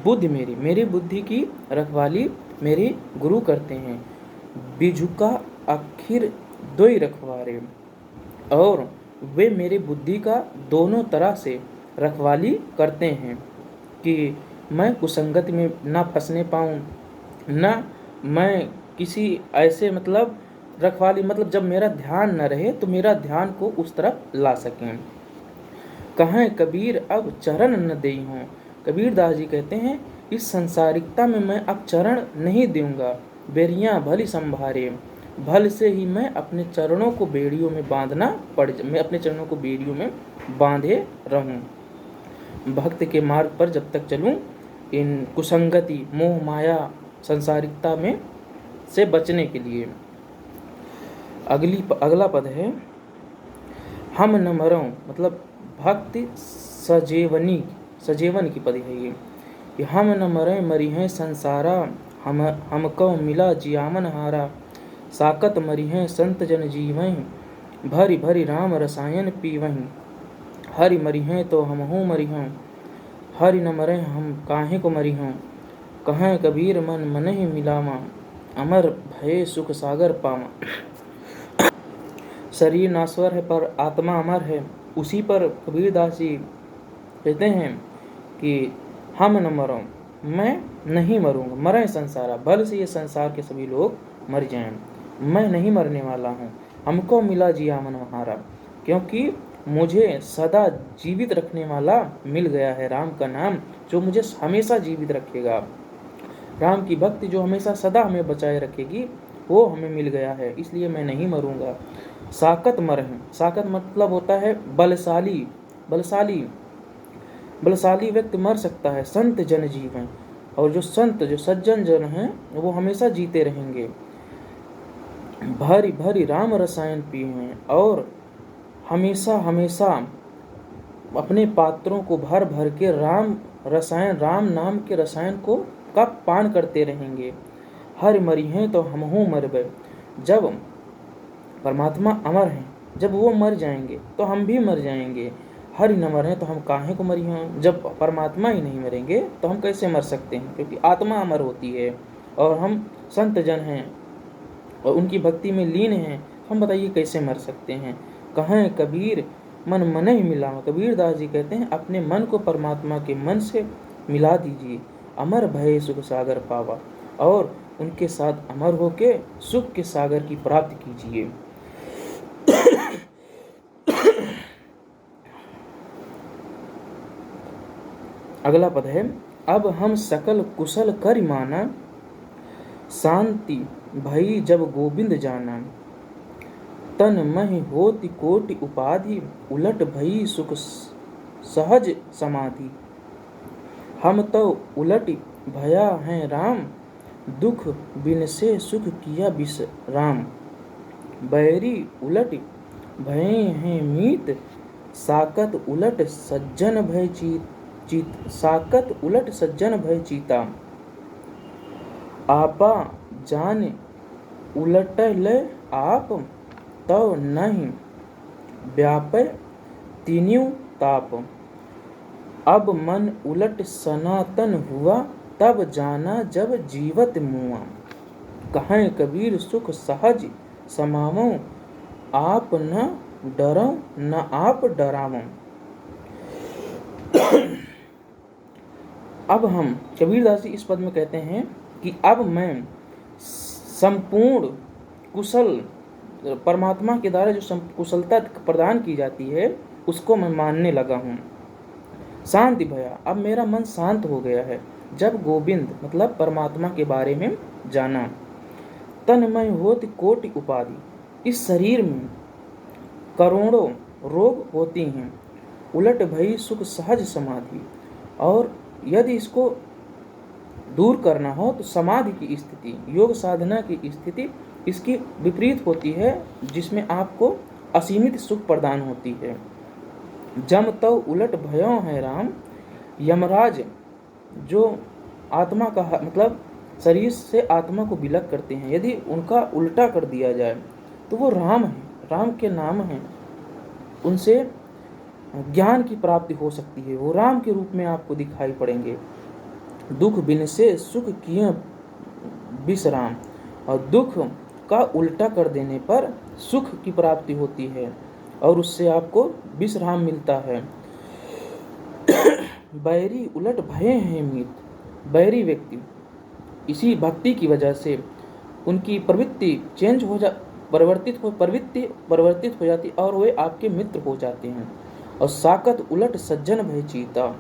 बुद्धि मेरी, मेरी बुद्धि की रखवाली मेरे गुरु करते हैं। बिझुका आखिर दोई रखवारे, और वे मेरी बुद्धि का दोनों तरह से रखवाली करते हैं कि मैं कुसंगति में ना फंसने पाऊँ, ना मैं किसी ऐसे मतलब रखवाली, मतलब जब मेरा ध्यान न रहे तो मेरा ध्यान को उस तरफ ला सकें। कहें कबीर अब चरण न देई हूँ। कबीर दास जी कहते हैं इस संसारिकता में मैं अब चरण नहीं दूंगा। बेरियां भली संभारे, भल से ही मैं अपने चरणों को बेड़ियों में बांधना पड़ मैं अपने चरणों को बेड़ियों में बांधे रहूं। भक्त के मार्ग पर जब तक चलूं, इन कुसंगति मोह माया संसारिकता में से बचने के लिए। अगला पद है हम न मरों, मतलब भक्ति सजेवन की पद है ये। हम न मरें मरी हैं संसारा, हमको मिला जियामन हारा। साकत मरी हैं संत जन जीवहीं, भरी भरी राम रसायन पीवहीं। हरि मरी हैं तो हमहू मरी हों, हरि न मरें हम काहे को मरी हों। कहें कबीर मन मन ही मिलावा, अमर भये सुख सागर पावा। शरीर नाश्वर है पर आत्मा अमर है। उसी पर कबीर दास जी कहते हैं कि हम न मरों, मैं नहीं मरूंगा। मरें संसारा, भले से ये संसार के सभी लोग मर जाएं, मैं नहीं मरने वाला हूँ। हमको मिला जिया मन हारा, क्योंकि मुझे सदा जीवित रखने वाला मिल गया है, राम का नाम जो मुझे हमेशा जीवित रखेगा। राम की भक्ति जो हमेशा सदा हमें बचाए रखेगी, वो हमें मिल गया है, इसलिए मैं नहीं मरूंगा। साकत मरहें, साकत मतलब होता है बलशाली। बलशाली व्यक्ति मर सकता है, संत जन जीवन, और जो संत जो सज्जन जन हैं वो हमेशा जीते रहेंगे। भरी भरी राम रसायन पिए, और हमेशा हमेशा अपने पात्रों को भर भर के राम नाम के रसायन को का पान करते रहेंगे। हरि मरी हैं तो हमहू मरबे, जब परमात्मा अमर हैं, जब वो मर जाएंगे तो हम भी मर जाएंगे। हरि न मरें तो हम काहे को मरी हों। जब परमात्मा ही नहीं मरेंगे तो हम कैसे मर सकते हैं, क्योंकि आत्मा अमर होती है और हम संत जन हैं और उनकी भक्ति में लीन हैं, हम बताइए कैसे मर सकते हैं। कहें कबीर मन मन ही मिलावा, कबीर दास जी कहते हैं अपने मन को परमात्मा के मन से मिला दीजिए। अमर भय सुख सागर पावा, और उनके साथ अमर होके सुख के सागर की प्राप्ति कीजिए। अगला पद है अब हम सकल कुशल कर माना, शांति भई जब गोविंद जाना। तन महि होति कोटि उपाधि, उलट भई सुख सहज समाधि। हम तो उलट भया हैं राम, दुख बिन से सुख किया विश्राम। बैरी उलट भये हैं मीत, साकत उलट सज्जन भय साकत उलट सज्जन भय चीता। आपा जान उलट ले आप, तो नहीं व्यापय तीन्यों ताप। अब मन उलट सनातन हुआ, तब जाना जब जीवत मुआ। कहें कबीर सुख सहज समावो, आप न डरो न आप डरावो। अब हम कबीरदास जी इस पद में कहते हैं कि अब मैं संपूर्ण कुशल, परमात्मा के द्वारा जो कुशलता प्रदान की जाती है उसको मैं मानने लगा हूँ। शांति भया, अब मेरा मन शांत हो गया है जब गोविंद मतलब परमात्मा के बारे में जाना। तन्मय होति कोटि उपाधि, इस शरीर में करोड़ों रोग होती हैं। उलट भई सुख सहज समाधि, और यदि इसको दूर करना हो तो समाधि की स्थिति, योग साधना की स्थिति इसकी विपरीत होती है, जिसमें आपको असीमित सुख प्रदान होती है। जम तो उलट भयो है राम, यमराज जो आत्मा का मतलब शरीर से आत्मा को विलग करते हैं, यदि उनका उल्टा कर दिया जाए तो वो राम है, राम के नाम हैं, उनसे ज्ञान की प्राप्ति हो सकती है, वो राम के रूप में आपको दिखाई पड़ेंगे। दुख बिन से सुख किए विश्राम, और दुख का उल्टा कर देने पर सुख की प्राप्ति होती है और उससे आपको विश्राम मिलता है। बैरी उलट भय है मीत, बैरी व्यक्ति इसी भक्ति की वजह से उनकी प्रवृत्ति परिवर्तित हो जाती और वे आपके मित्र हो जाते हैं। और साकत उलट सज्जन भय चीता।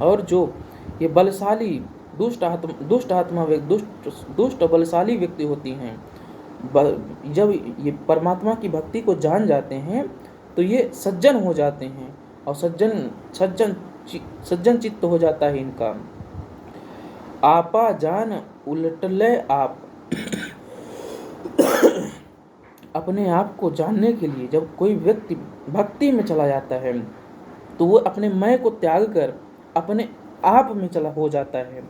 और जो ये बलशाली दुष्ट आत्मा दुष्ट बलशाली व्यक्ति होती हैं, जब ये परमात्मा की भक्ति को जान जाते हैं तो ये सज्जन हो जाते हैं और सज्जन चित्त हो जाता है इनका। आपा जान उलटले आप, अपने आप को जानने के लिए जब कोई व्यक्ति भक्ति में चला जाता है तो वो अपने मैं को त्याग कर अपने आप में चला हो जाता है।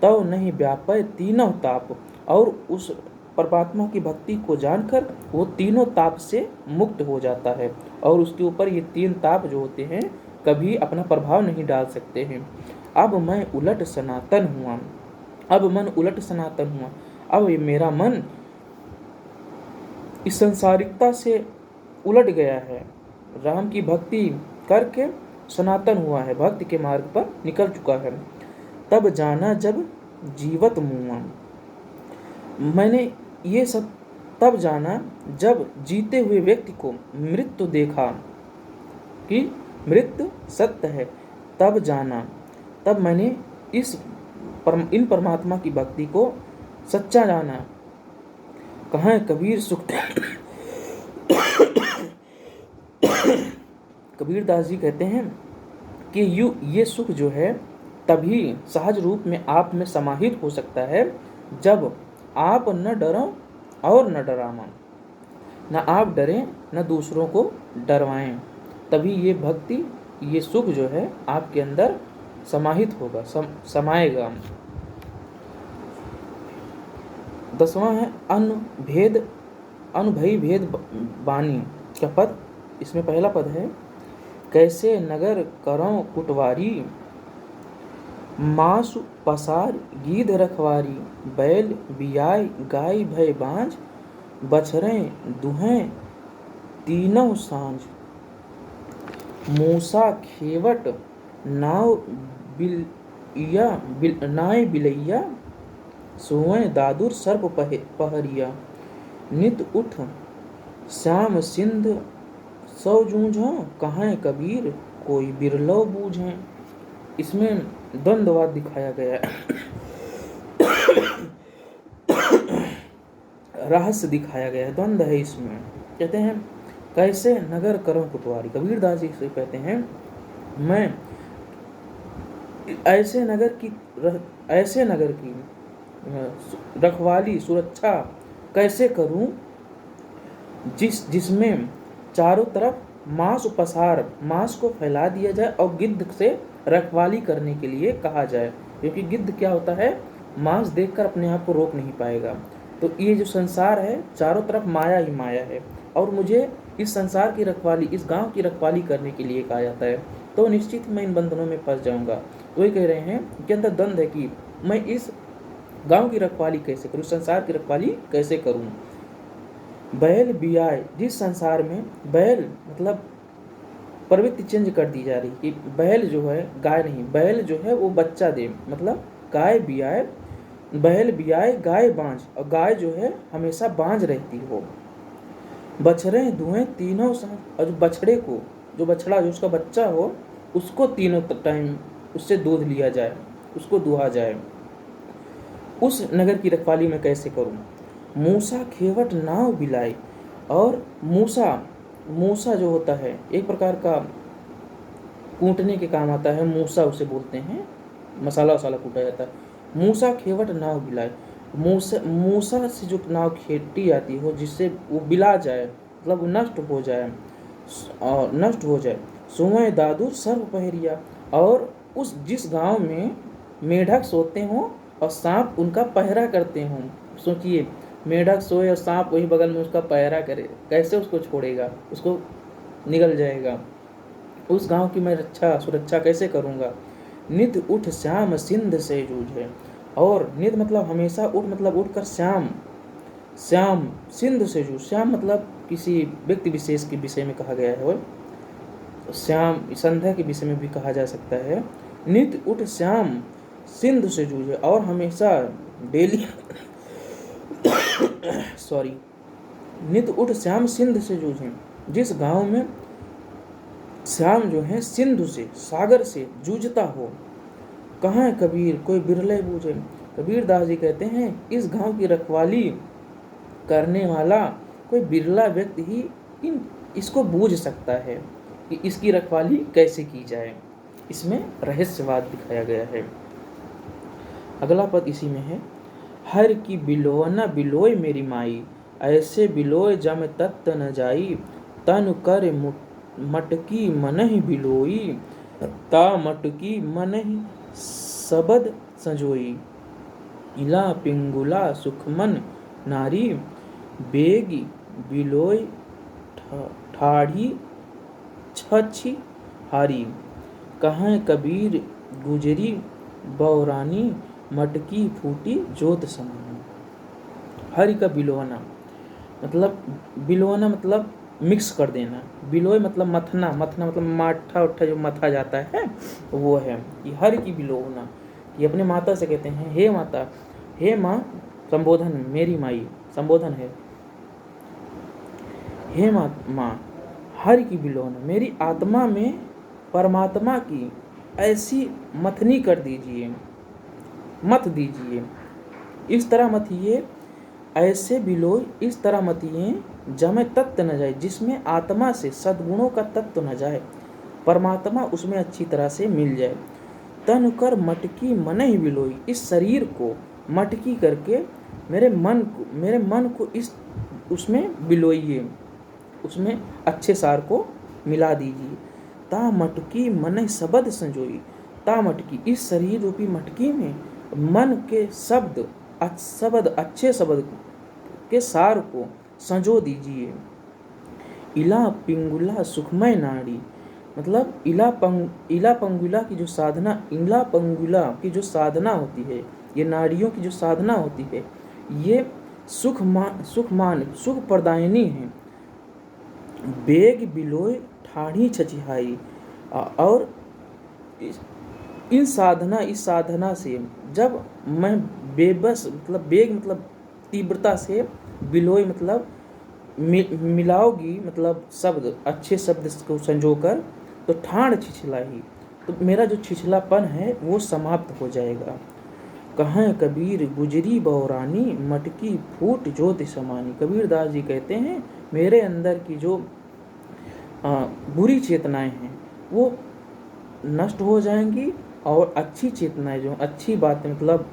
तब नहीं व्यापय तीनों ताप, और उस परमात्मा की भक्ति को जानकर वो तीनों ताप से मुक्त हो जाता है और उसके ऊपर ये तीन ताप जो होते हैं कभी अपना प्रभाव नहीं डाल सकते हैं। अब मैं उलट सनातन हुआ, अब मन उलट सनातन हुआ, अब मेरा मन इस संसारिकता से उलट गया है, राम की भक्ति करके सनातन हुआ है, भक्ति के मार्ग पर निकल चुका है। तब जाना जब जीवत मुआ, मैंने ये सब तब जाना जब जीते हुए व्यक्ति को मृत्यु देखा कि मृत्यु सत्य है। तब जाना, तब मैंने इन परमात्मा की भक्ति को सच्चा जाना। कहाँ कबीर सुख कबीर दास जी कहते हैं कि ये सुख जो है तभी सहज रूप में आप में समाहित हो सकता है जब आप न डरो और न डराना, न आप डरें न दूसरों को डरवाएं, तभी ये भक्ति ये सुख जो है आपके अंदर समाहित होगा, समाएगा। 10वां है अनुभयी भेद बानी का पद। इसमें पहला पद है कैसे नगर करों कुटवारी, मासु पसार गीध रखवारी, बैल बियाय गाय भय बाँझ, बछरें दुहें तीनों सांझ, मूसा खेवट नाव बिलैया, सोएं दादुर सर्प पहरिया, नित उठ श्याम सिंध सौ जूझों, कहाँ कबीर कोई बिरलो बूझें। इसमें द्वंद्ववाद दिखाया गया है, रहस्य दिखाया गया है, द्वंद्व है इसमें। कहते हैं कैसे नगर करों कुटवारी, कबीर दास जी से कहते हैं मैं ऐसे नगर की रखवाली सुरक्षा कैसे करूं जिसमें चारों तरफ मांस को फैला दिया जाए और गिद्ध से रखवाली करने के लिए कहा जाए, क्योंकि गिद्ध क्या होता है मांस देखकर अपने आप को रोक नहीं पाएगा। तो ये जो संसार है चारों तरफ माया ही माया है और मुझे इस संसार की रखवाली, इस गांव की रखवाली करने के लिए कहा जाता है, तो निश्चित मैं इन बंधनों में फंस जाऊंगा। वही कह रहे हैं कि अंदर द्वंद्व है कि मैं इस गांव की रखवाली कैसे करूं, संसार की रखवाली कैसे करूं। बैल बियाय, जिस संसार में बैल मतलब प्रवृत्ति चेंज कर दी जा रही कि बैल जो है गाय नहीं, बैल जो है वो बच्चा दे, मतलब गाय बियाय, बैल बियाय गाय बांझ, और गाय जो है हमेशा बांझ रहती हो। बछड़े दुहें तीनों सांझ, और जो बछड़े को, जो बछड़ा जो उसका बच्चा हो उसको तीनों टाइम उससे दूध लिया जाए, उसको दुहा जाए। उस नगर की रखवाली मैं कैसे करूं। मूसा खेवट नाव बिलाई, और मूसा जो होता है एक प्रकार का कूटने के काम आता है, मूसा उसे बोलते हैं, मसाला वसाला कूटा जाता है। मूसा खेवट नाव बिलाई, मूसा से जो नाव खेती जाती हो जिससे वो बिला जाए, मतलब वो नष्ट हो जाए। सोए दादुर सर्व पहरिया, और उस जिस गांव में मेढक सोते हों और सांप उनका पहरा करते हों, सोचिए मेढक सोए और सांप वही बगल में उसका पहरा करे, कैसे उसको छोड़ेगा, उसको निगल जाएगा। उस गांव की मैं सुरक्षा कैसे करूंगा। नित उठ श्याम सिंध से जूझे, और नित मतलब हमेशा, उठ मतलब उठकर, श्याम सिंध से जूझ, श्याम मतलब किसी व्यक्ति विशेष के विषय में कहा गया है, वो श्याम संध्या के विषय में भी कहा जा सकता है। नित उठ श्याम सिंध से जूझे, और हमेशा डेली नित उठ श्याम सिंध से जूझे, जिस गांव में श्याम जो है सिंधु से, सागर से जूझता हो। कहाँ है कबीर कोई बिरले बूझे। कबीर दास जी कहते हैं इस गांव की रखवाली करने वाला कोई बिरला व्यक्ति ही इसको बूझ सकता है कि इसकी रखवाली कैसे की जाए। इसमें रहस्यवाद दिखाया गया है। अगला पद इसी में है। हर की बिलोना बिलोय मेरी माई, ऐसे बिलोय जम तत्त न जाई। तन कर मटकी मनहि बिलोई, ता मटकी मनहि सबद संजोई। इला पिंगुला सुखमन नारी, बेगी बिलोय ठाढ़ी छछी हारी। कहाँ कबीर गुजरी बौरानी, मटकी फूटी जोत समानी। हरि का बिलोना मतलब, बिलोना मतलब मिक्स कर देना। बिलोय मतलब मथना, मथना मतलब माठा उठा जो मथा जाता है वो है। ये हरि की बिलोना, ये अपने माता से कहते हैं हे माता, हे माँ, संबोधन मेरी माई संबोधन है। हे माँ, हरि की बिलोना, मेरी आत्मा में परमात्मा की ऐसी मथनी कर दीजिए, मत दीजिए। इस तरह मथिए, ऐसे बिलोय इस तरह मतिए, जमे तत्व न जाए, जिसमें आत्मा से सद्गुणों का तत्व न जाए, परमात्मा उसमें अच्छी तरह से मिल जाए। तन कर मटकी मन ही बिलोई, इस शरीर को मटकी करके मेरे मन को इस उसमें बिलोइए, उसमें अच्छे सार को मिला दीजिए। ता मटकी मन शब्द संजोई, ता मटकी इस शरीर रूपी मटकी में मन के शब्द अच्छे शब्द के सार को संजो दीजिए। इला पिंगुला सुखमय नाड़ी, मतलब इला पंगुला की जो साधना, इला पंगुला की जो साधना होती है, ये नाड़ियों की जो साधना होती है, ये सुख प्रदायिनी है। बेग बिलोय ठाढ़ी छचिहाई, और इस साधना से जब मैं बेबस, मतलब बेग मतलब तीव्रता से, बिलोय मतलब मिलाओगी, मतलब शब्द अच्छे शब्द को संजोकर, तो ठाण छिछलाई, तो मेरा जो छिछलापन है वो समाप्त हो जाएगा। कहाँ कबीर गुजरी बौरानी, मटकी फूट ज्योत समानी। कबीर दास जी कहते हैं मेरे अंदर की जो बुरी चेतनाएं हैं वो नष्ट हो जाएंगी, और अच्छी चेतनाएं जो अच्छी बातें, मतलब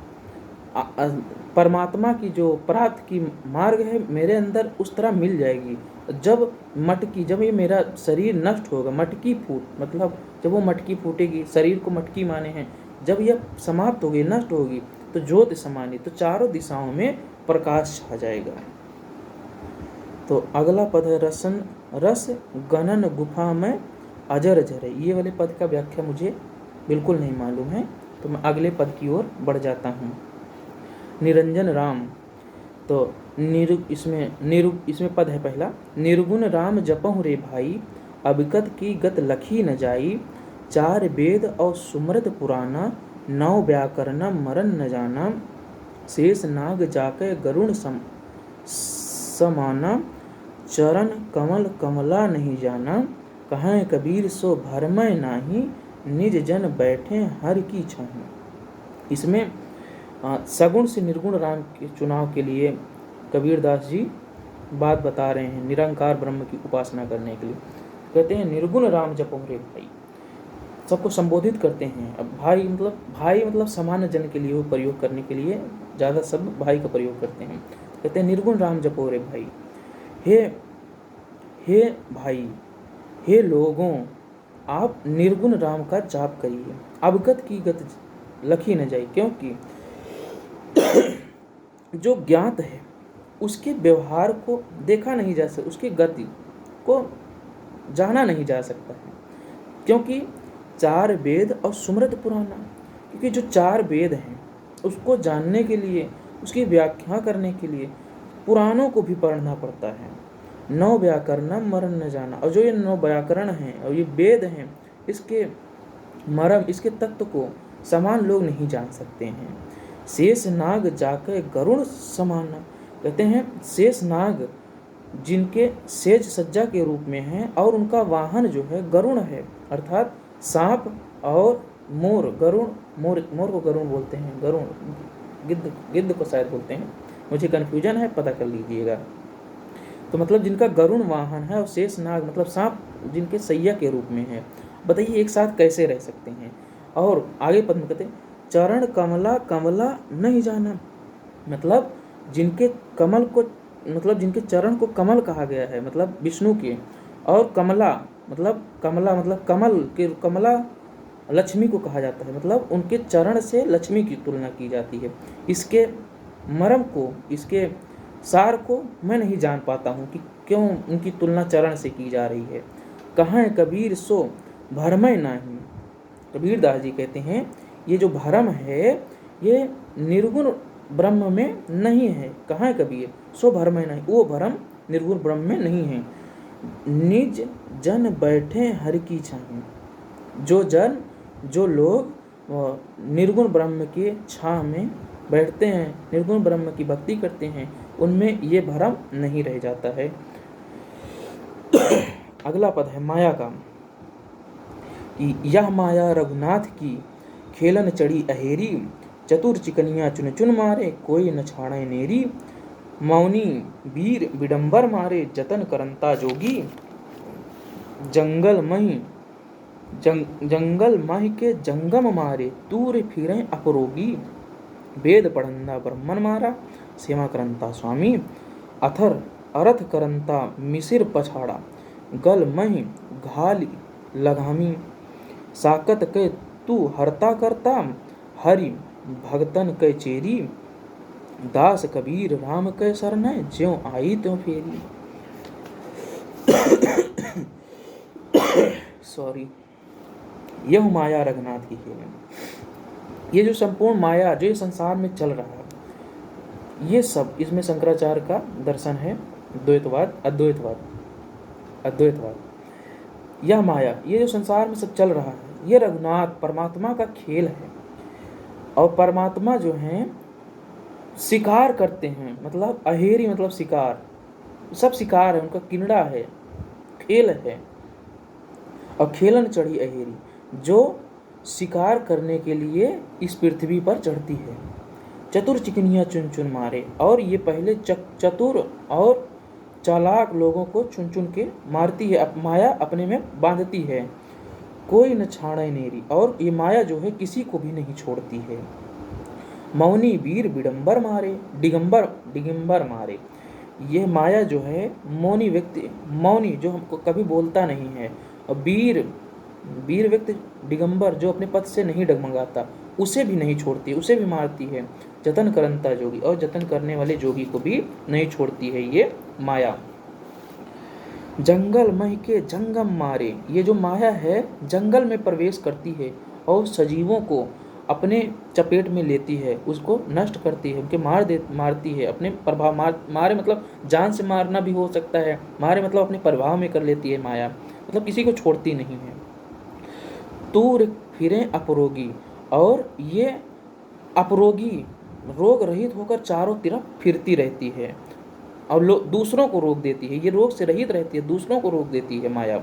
परमात्मा की जो प्राप्त की मार्ग है मेरे अंदर, उस तरह मिल जाएगी। जब ये मेरा शरीर नष्ट होगा, मटकी फूट मतलब जब वो मटकी फूटेगी, शरीर को मटकी माने हैं, जब यह समाप्त होगी, नष्ट होगी, तो ज्योत समानी, तो चारों दिशाओं में प्रकाश छा जाएगा। तो अगला पद है रस गणन गुफा में अजर झरे। ये वाले पद का व्याख्या मुझे बिल्कुल नहीं मालूम है, तो मैं अगले पद की ओर बढ़ जाता हूँ। निरंजन राम, तो इसमें पद है पहला। निर्गुण राम जपहु रे भाई, अबिकत की गत लखी न जाई। चार वेद और सुमृत पुराना, नौ व्याकरण मरण न जाना। शेष नाग जाके गरुण समाना, चरण कमल कमला नहीं जाना। कहाँ कबीर सो भरमय नाही, निज जन बैठे हर की छाही। इसमें सगुण से निर्गुण राम के चुनाव के लिए कबीर दास जी बात बता रहे हैं, निरंकार ब्रह्म की उपासना करने के लिए। कहते हैं निर्गुण राम जपो रे भाई, सबको संबोधित करते हैं। अब भाई मतलब सामान्य जन के लिए वो प्रयोग करने के लिए ज़्यादा शब्द भाई का प्रयोग करते हैं। कहते हैं निर्गुण राम जपो रे भाई, हे भाई, हे लोगों, आप निर्गुण राम का जाप करिए। अवगत की गत लखी न जाए, क्योंकि जो ज्ञात है उसके व्यवहार को देखा नहीं जा सकता, उसकी गति को जाना नहीं जा सकता है। क्योंकि चार वेद और सुमृत पुराना, क्योंकि जो चार वेद हैं उसको जानने के लिए, उसकी व्याख्या करने के लिए पुराणों को भी पढ़ना पड़ता है। नौ व्याकरण मरण न जाना, और जो ये नौ व्याकरण हैं और ये वेद हैं, इसके मर्म, इसके तत्व को समान लोग नहीं जान सकते हैं। शेष नाग जाकर गरुड़ समाना, कहते हैं शेष नाग जिनके सेज सज्जा के रूप में हैं और उनका वाहन जो है गरुण है, अर्थात सांप और मोर। गरुण, मोर को गरुण बोलते हैं, गरुण गिद्ध को शायद बोलते हैं, मुझे कन्फ्यूजन है, पता कर लीजिएगा। तो मतलब जिनका गरुण वाहन है और शेष नाग मतलब सांप जिनके सैया के रूप में है। बताइए एक साथ कैसे रह सकते हैं। और आगे पद में कहते हैं चरण कमला कमला नहीं जाना, मतलब जिनके कमल को मतलब जिनके चरण को कमल कहा गया है, मतलब विष्णु के, और कमला मतलब कमल के, कमला लक्ष्मी को कहा जाता है, मतलब उनके चरण से लक्ष्मी की तुलना की जाती है। इसके मर्म को, इसके सार को मैं नहीं जान पाता हूँ कि क्यों उनकी तुलना चरण से की जा रही है। कहाँ कबीर सो भरमय नाही, कबीर दास जी कहते हैं ये जो भरम है ये निर्गुण ब्रह्म में नहीं है। कहाँ है कबीर सो भरमय नहीं, वो भरम निर्गुण ब्रह्म में नहीं है। निज जन बैठे हरि की छाह, जो लोग निर्गुण ब्रह्म के छाह में बैठते हैं, निर्गुण ब्रह्म की भक्ति करते हैं, उनमें ये भरम नहीं रह जाता है। अगला पद है माया का, कि यह माया रघुनाथ की खेलन चढ़ी अहेरी, चतुर चिकनिया चुन चुन मारे कोई न छाड़े नेरी, मौनी वीर विडंबर मारे जतन करंता जोगी, जंगल मही के जंगम मारे दूर फिरे अपरोगी, वेद पढ़ंदा ब्रह्मन मारा सेवा करंता स्वामी, अरथ करंता मिसिर पछाड़ा, गल मही घाली लगामी, साकत के तू हरता करता हरि भगतन के चेरी, दास कबीर राम के सरने ज्यों आई त्यों फेरी। सॉरी, यह माया रघुनाथ की खेल है। ये जो संपूर्ण माया जो संसार में चल रहा है, ये सब इसमें शंकराचार्य का दर्शन है, द्वैतवाद अद्वैतवाद। यह माया, ये जो संसार में सब चल रहा है, ये रघुनाथ परमात्मा का खेल है। और परमात्मा जो हैं शिकार करते हैं, मतलब अहेरी मतलब शिकार, सब शिकार है, उनका किनड़ा है, खेल है। और खेलन चढ़ी अहेरी, जो शिकार करने के लिए इस पृथ्वी पर चढ़ती है। चतुर चिकनियाँ चुन चुन मारे, और ये पहले चतुर और चालाक लोगों को चुन चुन के मारती है, माया अपने में बांधती है। कोई न छाड़े नेरी, और ये माया जो है किसी को भी नहीं छोड़ती है। मौनी वीर विडंबर मारे, दिगंबर मारे, ये माया जो है मौनी व्यक्ति, मौनी जो हमको कभी बोलता नहीं है, और वीर व्यक्ति दिगंबर जो अपने पद से नहीं डगमगाता, उसे भी नहीं छोड़ती, उसे भी मारती है। जतन करंता जोगी, और जतन करने वाले जोगी को भी नहीं छोड़ती है ये माया। जंगल मह के जंगम मारे, ये जो माया है जंगल में प्रवेश करती है और सजीवों को अपने चपेट में लेती है, उसको नष्ट करती है, उनके मारती है अपने प्रभाव, मारे मतलब जान से मारना भी हो सकता है, मारे मतलब अपने प्रभाव में कर लेती है माया, मतलब किसी को छोड़ती नहीं है। तूर फिरे अपरोगी, और ये अपरोगी रोग रहित होकर चारों तरफ फिरती रहती है और दूसरों को रोग देती है। ये रोग से रहित रहती है, दूसरों को रोग देती है माया।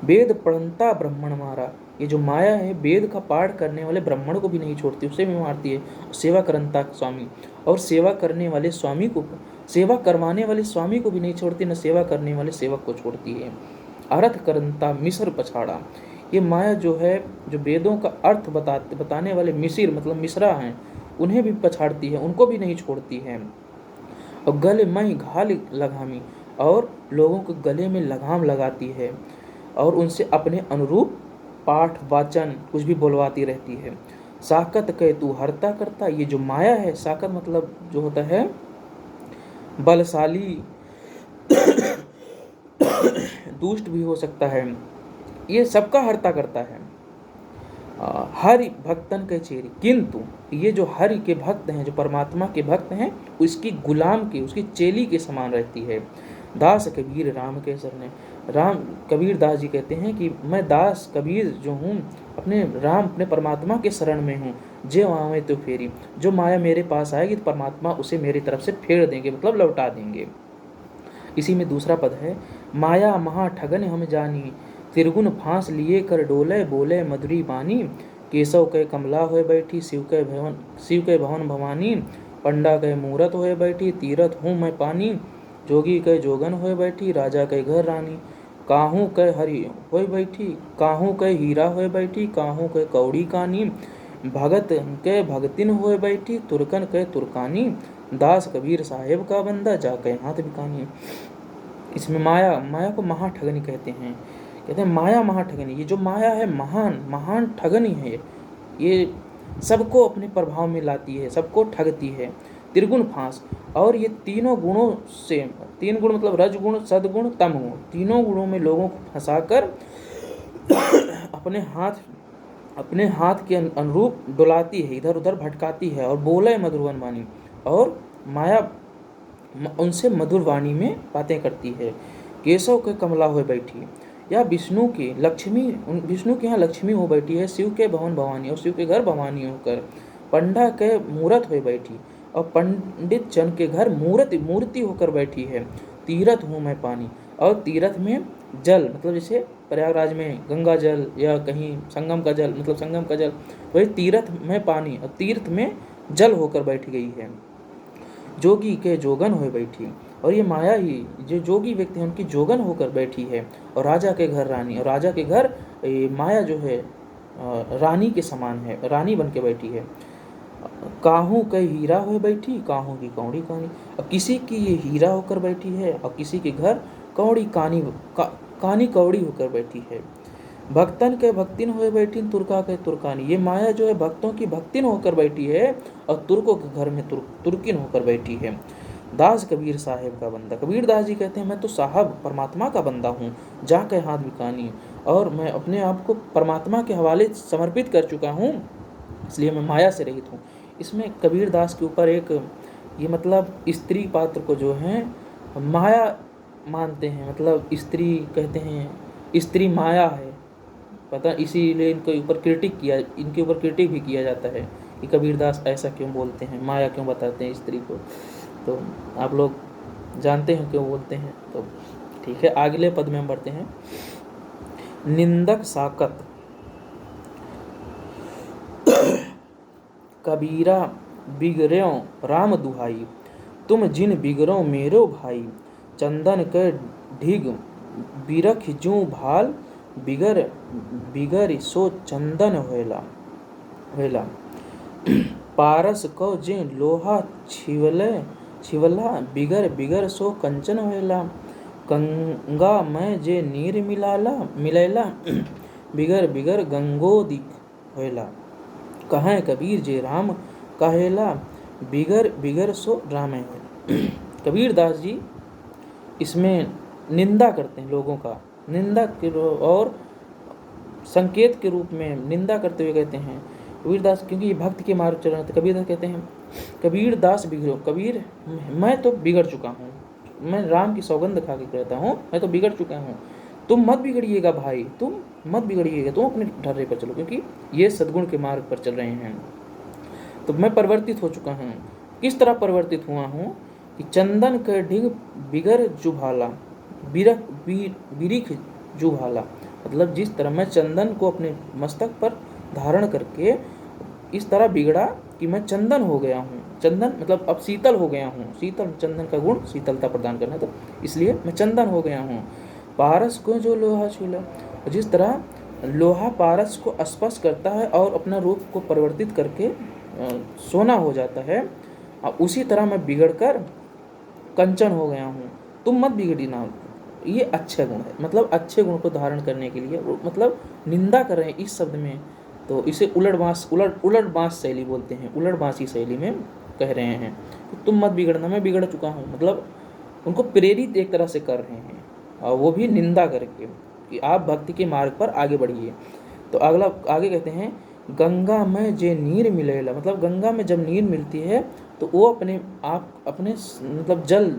वेद पढ़ंता ब्राह्मण मारा, ये जो माया है वेद का पाठ करने वाले ब्राह्मण को भी नहीं छोड़ती, उसे भी मारती है। सेवा करंता स्वामी, और सेवा करने वाले स्वामी को, सेवा करवाने वाले स्वामी को भी नहीं छोड़ती, न सेवा करने वाले सेवक को छोड़ती है। अर्थ करंता मिसर पछाड़ा, ये माया जो है जो वेदों का अर्थ बताने वाले मिसिर मतलब मिश्रा हैं, उन्हें भी पछाड़ती है, उनको भी नहीं छोड़ती है। और गले मई घाल लगामी, और लोगों को गले में लगाम लगाती है और उनसे अपने अनुरूप पाठ वाचन कुछ भी बोलवाती रहती है। साकत कह तू हरता करता, ये जो माया है, साकत मतलब जो होता है बलशाली, दुष्ट भी हो सकता है, ये सबका हरता करता है। हरि भक्तन के चेरी, किंतु ये जो हरि के भक्त हैं, जो परमात्मा के भक्त हैं, उसकी गुलाम की, उसकी चेली के समान रहती है। दास कबीर राम के सरने, राम कबीर दास जी कहते हैं कि मैं दास कबीर जो हूँ अपने राम अपने परमात्मा के शरण में हूँ। जे आवे तो फेरी, जो माया मेरे पास आएगी तो परमात्मा उसे मेरी तरफ से फेर देंगे, मतलब लौटा देंगे। इसी में दूसरा पद है, माया महा ठगन हम जानी, त्रिगुण फांस लिए कर डोले, बोले मधुरी बानी, केशव के कमला होए बैठी, शिव के भवन भवानी, पंडा के मूरत होए बैठी, तीरथ हूँ मैं पानी, जोगी के जोगन होए बैठी, राजा के घर रानी, काहू के हरि होए बैठी, काहू के हीरा होए बैठी, काहू के कौड़ी कानी, भगत के भगतिन होए बैठी, तुर्कन के तुर्कानी, दास कबीर साहेब का बंदा, जाके हाथ बिकानी। इसमें माया को महाठगनी कहते हैं। कहते हैं माया महाठगनी, ये जो माया है महान ठगनी है। ये सबको अपने प्रभाव में लाती है, सबको ठगती है। त्रिगुण फांस, और ये तीनों गुणों से, तीन गुण मतलब रजगुण, सदगुण, तमगुण, तीनों गुणों में लोगों को फंसाकर अपने हाथ के अनुरूप डुलाती है, इधर उधर भटकाती है। और बोले मधुरवन वाणी, और माया उनसे मधुर वाणी में बातें करती है। केशव के कमला हो बैठी, या विष्णु के यहाँ लक्ष्मी हो बैठी है, शिव के भवन भवानी, और शिव के घर भवानी होकर, पंडा के मूरत हो बैठी, और पंडित जन के घर मूर्ति होकर बैठी है। तीरथ हूँ मैं पानी, और तीरथ में जल, मतलब जैसे प्रयागराज में गंगा जल या कहीं संगम का जल, मतलब संगम का जल, वही तीरथ में पानी और तीर्थ में जल होकर बैठ गई है। जोगी के जोगन हो बैठी, और ये माया ही जो जोगी व्यक्ति हैं उनकी जोगन होकर बैठी है। और राजा के घर रानी, और राजा के घर माया जो है रानी के समान है, रानी बन के बैठी है। काहू के हीरा हो बैठी, काहू की कौड़ी कानी, और किसी की ये हीरा होकर बैठी है, और किसी के घर कौड़ी कानी कौड़ी होकर बैठी है। भक्तन के भक्तिन हुए बैठी, तुर्का के तुर्कानी, ये माया जो है भक्तों की भक्तिन होकर बैठी है, और तुर्कों के घर में तुर्किन होकर बैठी है। दास कबीर साहेब का बंदा, कबीर दास जी कहते हैं मैं तो साहब परमात्मा का बंदा हूँ, जाके हाथ बिकानी, और मैं अपने आप को परमात्मा के हवाले समर्पित कर चुका हूँ, इसलिए मैं माया से रहित हूँ। इसमें कबीर दास के ऊपर एक ये मतलब स्त्री पात्र को जो है माया मानते हैं, मतलब स्त्री कहते हैं, स्त्री माया है, पता, इसीलिए इनके ऊपर क्रिटिक भी किया जाता है कि कबीरदास ऐसा क्यों बोलते हैं, माया क्यों बताते हैं स्त्री को। तो आप लोग जानते हैं क्यों बोलते हैं। तो ठीक है, अगले पद में हम बढ़ते हैं। निंदक साकत, कबीरा बिगड़ो राम दुहाई, तुम जिन बिगड़ो मेरो भाई, चंदन के ढिग बिरख जू भाल, बिगर सो चंदन होएला, पारस को जे लोहा छिवला, बिगर सो कंचन होएला, गंगा में जे नीर मिलैला, बिगर गंगोदिक होएला, कहें कबीर जे राम कहेला, बिगर सो राम होएला। कबीर दास जी इसमें निंदा करते हैं लोगों का, निंदा के और संकेत के रूप में निंदा करते हुए कहते हैं कबीरदास, क्योंकि ये भक्त के मार्ग चल रहे थे। कबीरदास कहते हैं कबीरदास बिगड़ो, कबीर मैं तो बिगड़ चुका हूँ, मैं राम की सौगंध खा के कहता हूँ मैं तो बिगड़ चुका हूँ, तुम मत बिगड़िएगा भाई, तुम मत बिगड़िएगा, तुम अपने ढर्रे पर चलो, क्योंकि ये सद्गुण के मार्ग पर चल रहे हैं। तो मैं परिवर्तित हो चुका हूँ। किस तरह परिवर्तित हुआ हूँ कि चंदन के ढिग बिगर जुभाला, बिरिख जुभाला, मतलब जिस तरह मैं चंदन को अपने मस्तक पर धारण करके इस तरह बिगड़ा कि मैं चंदन हो गया हूँ। चंदन मतलब अब शीतल हो गया हूँ, शीतल, चंदन का गुण शीतलता प्रदान करना, तो इसलिए मैं चंदन हो गया हूँ। पारस को जो लोहा छूला, जिस तरह लोहा पारस को स्पर्श करता है और अपना रूप को परिवर्तित करके सोना हो जाता है, उसी तरह मैं बिगड़कर कंचन हो गया हूँ, तुम मत बिगड़ी ना। ये अच्छे गुण है, मतलब अच्छे गुण को धारण करने के लिए मतलब निंदा कर रहे हैं इस शब्द में, तो इसे उलट बांस शैली बोलते हैं, उलट बांसी शैली में कह रहे हैं कि तुम मत बिगड़ना, मैं बिगड़ चुका हूँ, मतलब उनको प्रेरित एक तरह से कर रहे हैं, और वो भी निंदा करके कि आप भक्ति के मार्ग पर आगे बढ़िए। तो अगला आगे कहते हैं गंगा में जे नीर मिलेला, मतलब गंगा में जब नीर मिलती है तो वो अपने मतलब जल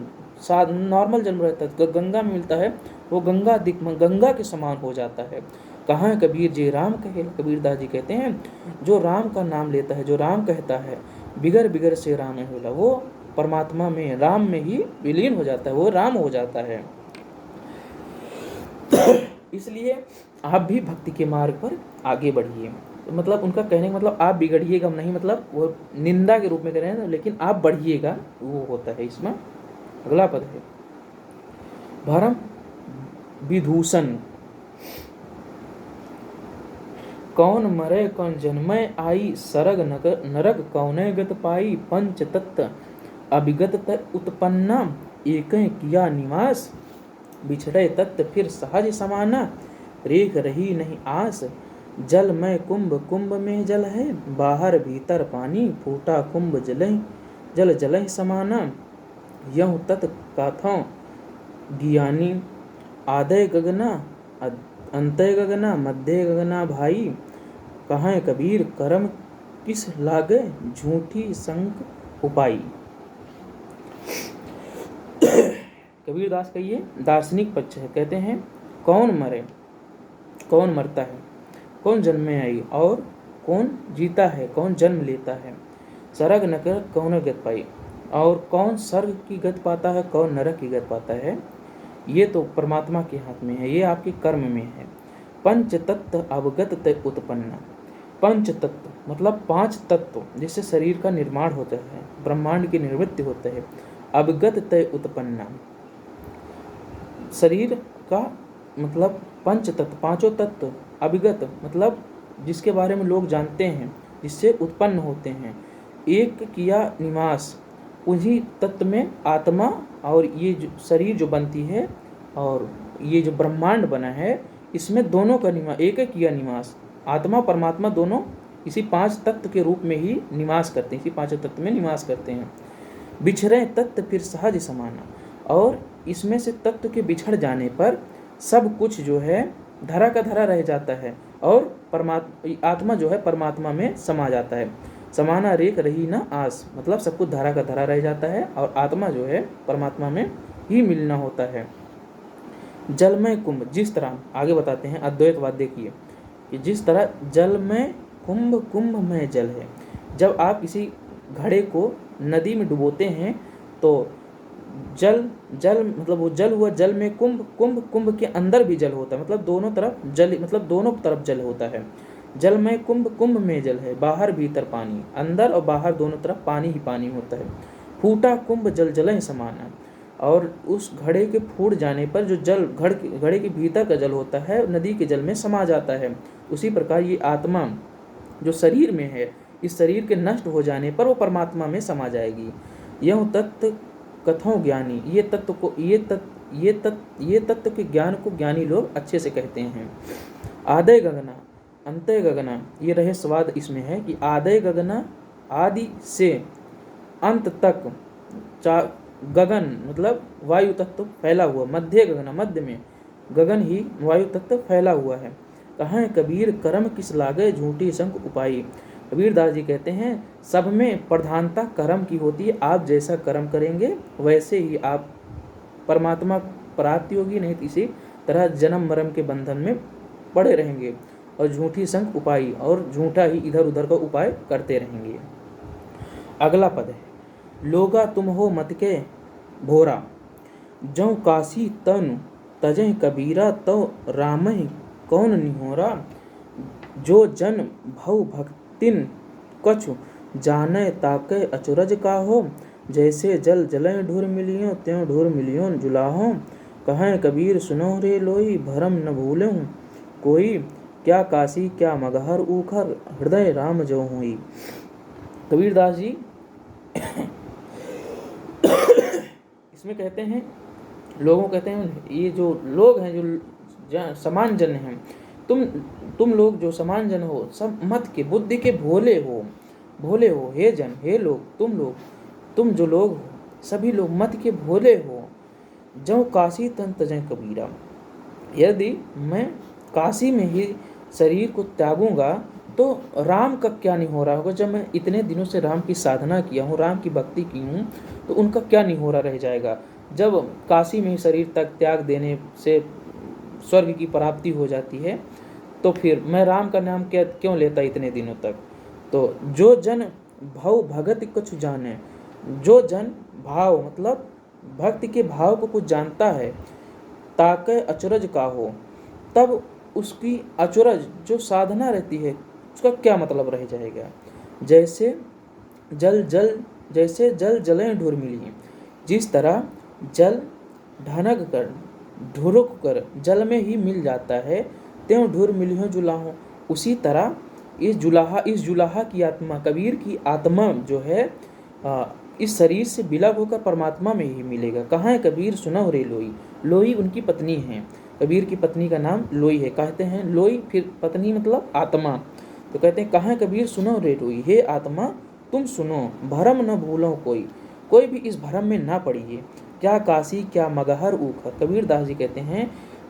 नॉर्मल जल रहता है, गंगा में मिलता है वो गंगा के समान हो जाता है। कहाँ कबीर जी राम कहे, कबीरदास जी कहते हैं जो राम का नाम लेता है, जो राम कहता है, बिगर से राम होला, वो परमात्मा में, राम में ही विलीन हो जाता है, वो राम हो जाता है। इसलिए आप भी भक्ति के मार्ग पर आगे बढ़िए। मतलब उनका कहने का मतलब आप बिगड़िएगा नहीं, मतलब वो निंदा के रूप में कह रहे हैं, लेकिन आप बढ़िएगा वो होता है इसमें। अगला पद है भरम विदूषण। कौन मरे कौन जन्मय आई, सरग नरक कौने गत पाई। पंच तत्व अभिगत उत्पन्ना, एक किया निवास। बिछड़े तत्व फिर सहज समाना, रेख रही नहीं आस। जल में कुंभ कुंभ में जल है, बाहर भीतर पानी। फूटा कुंभ जल जल समाना, यह तत् काथों ज्ञानी। आदय गगना अंतय गगना, मध्य गगना भाई। कहाँ कबीर करम किस लागे, झूठी संग उपाई। कबीरदास का ये दार्शनिक पक्ष है। कहते हैं कौन मरे, कौन मरता है, कौन जन्मे आई और कौन जीता है, कौन जन्म लेता है। सरग नकर कौन गत पाई, और कौन स्वर्ग की गत पाता है, कौन नरक की गत पाता है। ये तो परमात्मा के हाथ में है, ये आपके कर्म में है। पंच तत्व अवगत तय उत्पन्न। पंच तत्व मतलब पांच तत्व जिससे शरीर का निर्माण होता है, ब्रह्मांड की निवृत्ति होता है। अवगत तय उत्पन्न, शरीर का मतलब पंच तत्व, पांचों तत्व। अभिगत मतलब जिसके बारे में लोग जानते हैं, जिससे उत्पन्न होते हैं। एक किया निवास, उन्हीं तत्व में आत्मा और ये जो शरीर जो बनती है और ये जो ब्रह्मांड बना है, इसमें दोनों का निवास, एक किया निवास। आत्मा परमात्मा दोनों इसी पांच तत्व के रूप में ही निवास करते हैं, इसी पांचों तत्व में निवास करते हैं। बिछड़े तत्व फिर सहज समाना, और इसमें से तत्व के बिछड़ जाने पर सब कुछ जो है धरा का धरा रह जाता है, और आत्मा जो है परमात्मा में समा जाता है। समाना रेख रही ना आस, मतलब सब कुछ धरा का धरा रह जाता है और आत्मा जो है परमात्मा में ही मिलना होता है। जल में कुंभ, जिस तरह आगे बताते हैं अद्वैतवाद, देखिए कि जिस तरह जल में कुंभ, कुंभ में जल है। जब आप किसी घड़े को नदी में डुबोते हैं तो जल मतलब वो जल हुआ, जल में कुंभ, कुंभ के अंदर भी जल होता है, मतलब दोनों तरफ जल, मतलब दोनों तरफ जल होता है। जल में कुंभ, कुंभ में जल है, बाहर भीतर पानी, अंदर और बाहर दोनों तरफ पानी ही पानी होता है। फूटा कुंभ जल जल समाना, और उस घड़े के फूट जाने पर जो जल घड़े के भीतर का जल होता है नदी के जल में समा जाता है। उसी प्रकार ये आत्मा जो शरीर में है, इस शरीर के नष्ट हो जाने पर वो परमात्मा में समा जाएगी। यह तत्व कथों ज्ञानी, ये तत्व को ये तत्व के ज्ञान को ज्ञानी लोग अच्छे से कहते हैं। आदय गगना अंतय गगना, ये रहस्यवाद इसमें है कि आदय गगना आदि से अंत तक गगन मतलब वायु तत्व फैला हुआ। मध्य गगना, मध्य में गगन ही वायु तत्व फैला हुआ है। कहाँ कबीर कर्म किस लागे, झूठी संग उपाई। कबीरदास जी कहते हैं सब में प्रधानता कर्म की होती है, आप जैसा कर्म करेंगे वैसे ही आप परमात्मा प्राप्ति होगी, नहीं तो इसी तरह जन्म मरण के बंधन में पड़े रहेंगे और झूठी संग उपाई, और झूठा ही इधर उधर का उपाय करते रहेंगे। अगला पद है लोगा तुम हो मत के भोरा, जौ काशी तनु तजह कबीरा, तो रामहि कौन निहोरा। जो जन भव भक्तिन कछु, जाने ताके अचरज का हो। जैसे जल जलय ढूर मिलियो, त्यों ढूर मिलियो जुलाहो। कहें कबीर सुनो रे लोई, भरम न भूलूं कोई। क्या काशी क्या मगहर ऊखर, हृदय राम जो हुई। कबीरदास जी इसमें कहते हैं, लोगों कहते हैं, ये जो लोग हैं जो समान जन हैं, तुम लोग जो समान जन हो, सब मत के बुद्धि के भोले हो। हे जन, हे लोग, तुम जो लोग हो, सभी लोग मत के भोले हो। जो काशी तन तजय कबीरा, यदि मैं काशी में ही शरीर को त्यागूंगा तो राम का क्या नहीं हो रहा होगा। जब मैं इतने दिनों से राम की साधना किया हूँ, राम की भक्ति की हूँ, तो उनका क्या नहीं हो रहा रह जाएगा। जब काशी में ही शरीर तक त्याग देने से स्वर्ग की प्राप्ति हो जाती है, तो फिर मैं राम का नाम क्यों लेता इतने दिनों तक। तो जो जन भव भगत कुछ जाने, जो जन भाव मतलब भक्ति के भाव को कुछ जानता है, ताके अचरज का हो, तब उसकी अचरज जो साधना रहती है उसका क्या मतलब रह जाएगा। जैसे जल जलें ढूर मिली, जिस तरह जल ढनक कर ढुरुक कर जल में ही मिल जाता है, त्यों ढूर मिलियो जुलाहो। उसी तरह इस जुलाहा की आत्मा, कबीर की आत्मा जो है इस शरीर से विलग होकर परमात्मा में ही मिलेगा। कहाँ है कबीर सुनहु रे लोई। लोई उनकी पत्नी है, कबीर की पत्नी का नाम लोई है। कहते हैं लोई फिर पत्नी मतलब आत्मा, तो कहते हैं कहाँ कबीर सुनो रे लोई, हे आत्मा तुम सुनो, भरम न भूलो कोई, कोई भी इस भरम में ना पड़िए। क्या काशी क्या मगहर ऊखर, कबीर दास जी कहते हैं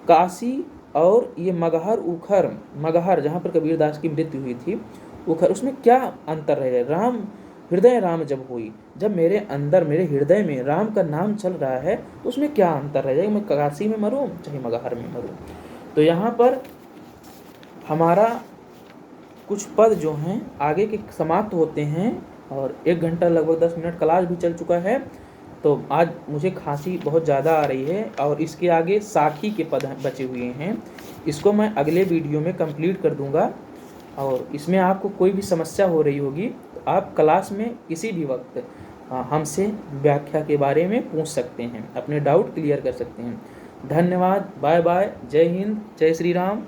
काशी और ये मगहर ऊखर, मगहर जहाँ पर कबीर दास की मृत्यु हुई थी, ऊखर, उसमें क्या अंतर रह गया। राम हृदय राम जब हुई, जब मेरे अंदर मेरे हृदय में राम का नाम चल रहा है तो उसमें क्या अंतर रह जाएगा, मैं काशी में मरूं चाहे मगहर में मरूं। तो यहाँ पर हमारा कुछ पद जो हैं आगे के समाप्त होते हैं और 1 घंटा लगभग 10 मिनट क्लास भी चल चुका है। तो आज मुझे खांसी बहुत ज़्यादा आ रही है और इसके आगे साखी के पद बचे हुए हैं, इसको मैं अगले वीडियो में कंप्लीट कर दूंगा। और इसमें आपको कोई भी समस्या हो रही होगी तो आप क्लास में किसी भी वक्त हमसे व्याख्या के बारे में पूछ सकते हैं, अपने डाउट क्लियर कर सकते हैं। धन्यवाद, बाय बाय, जय हिंद, जय श्री राम।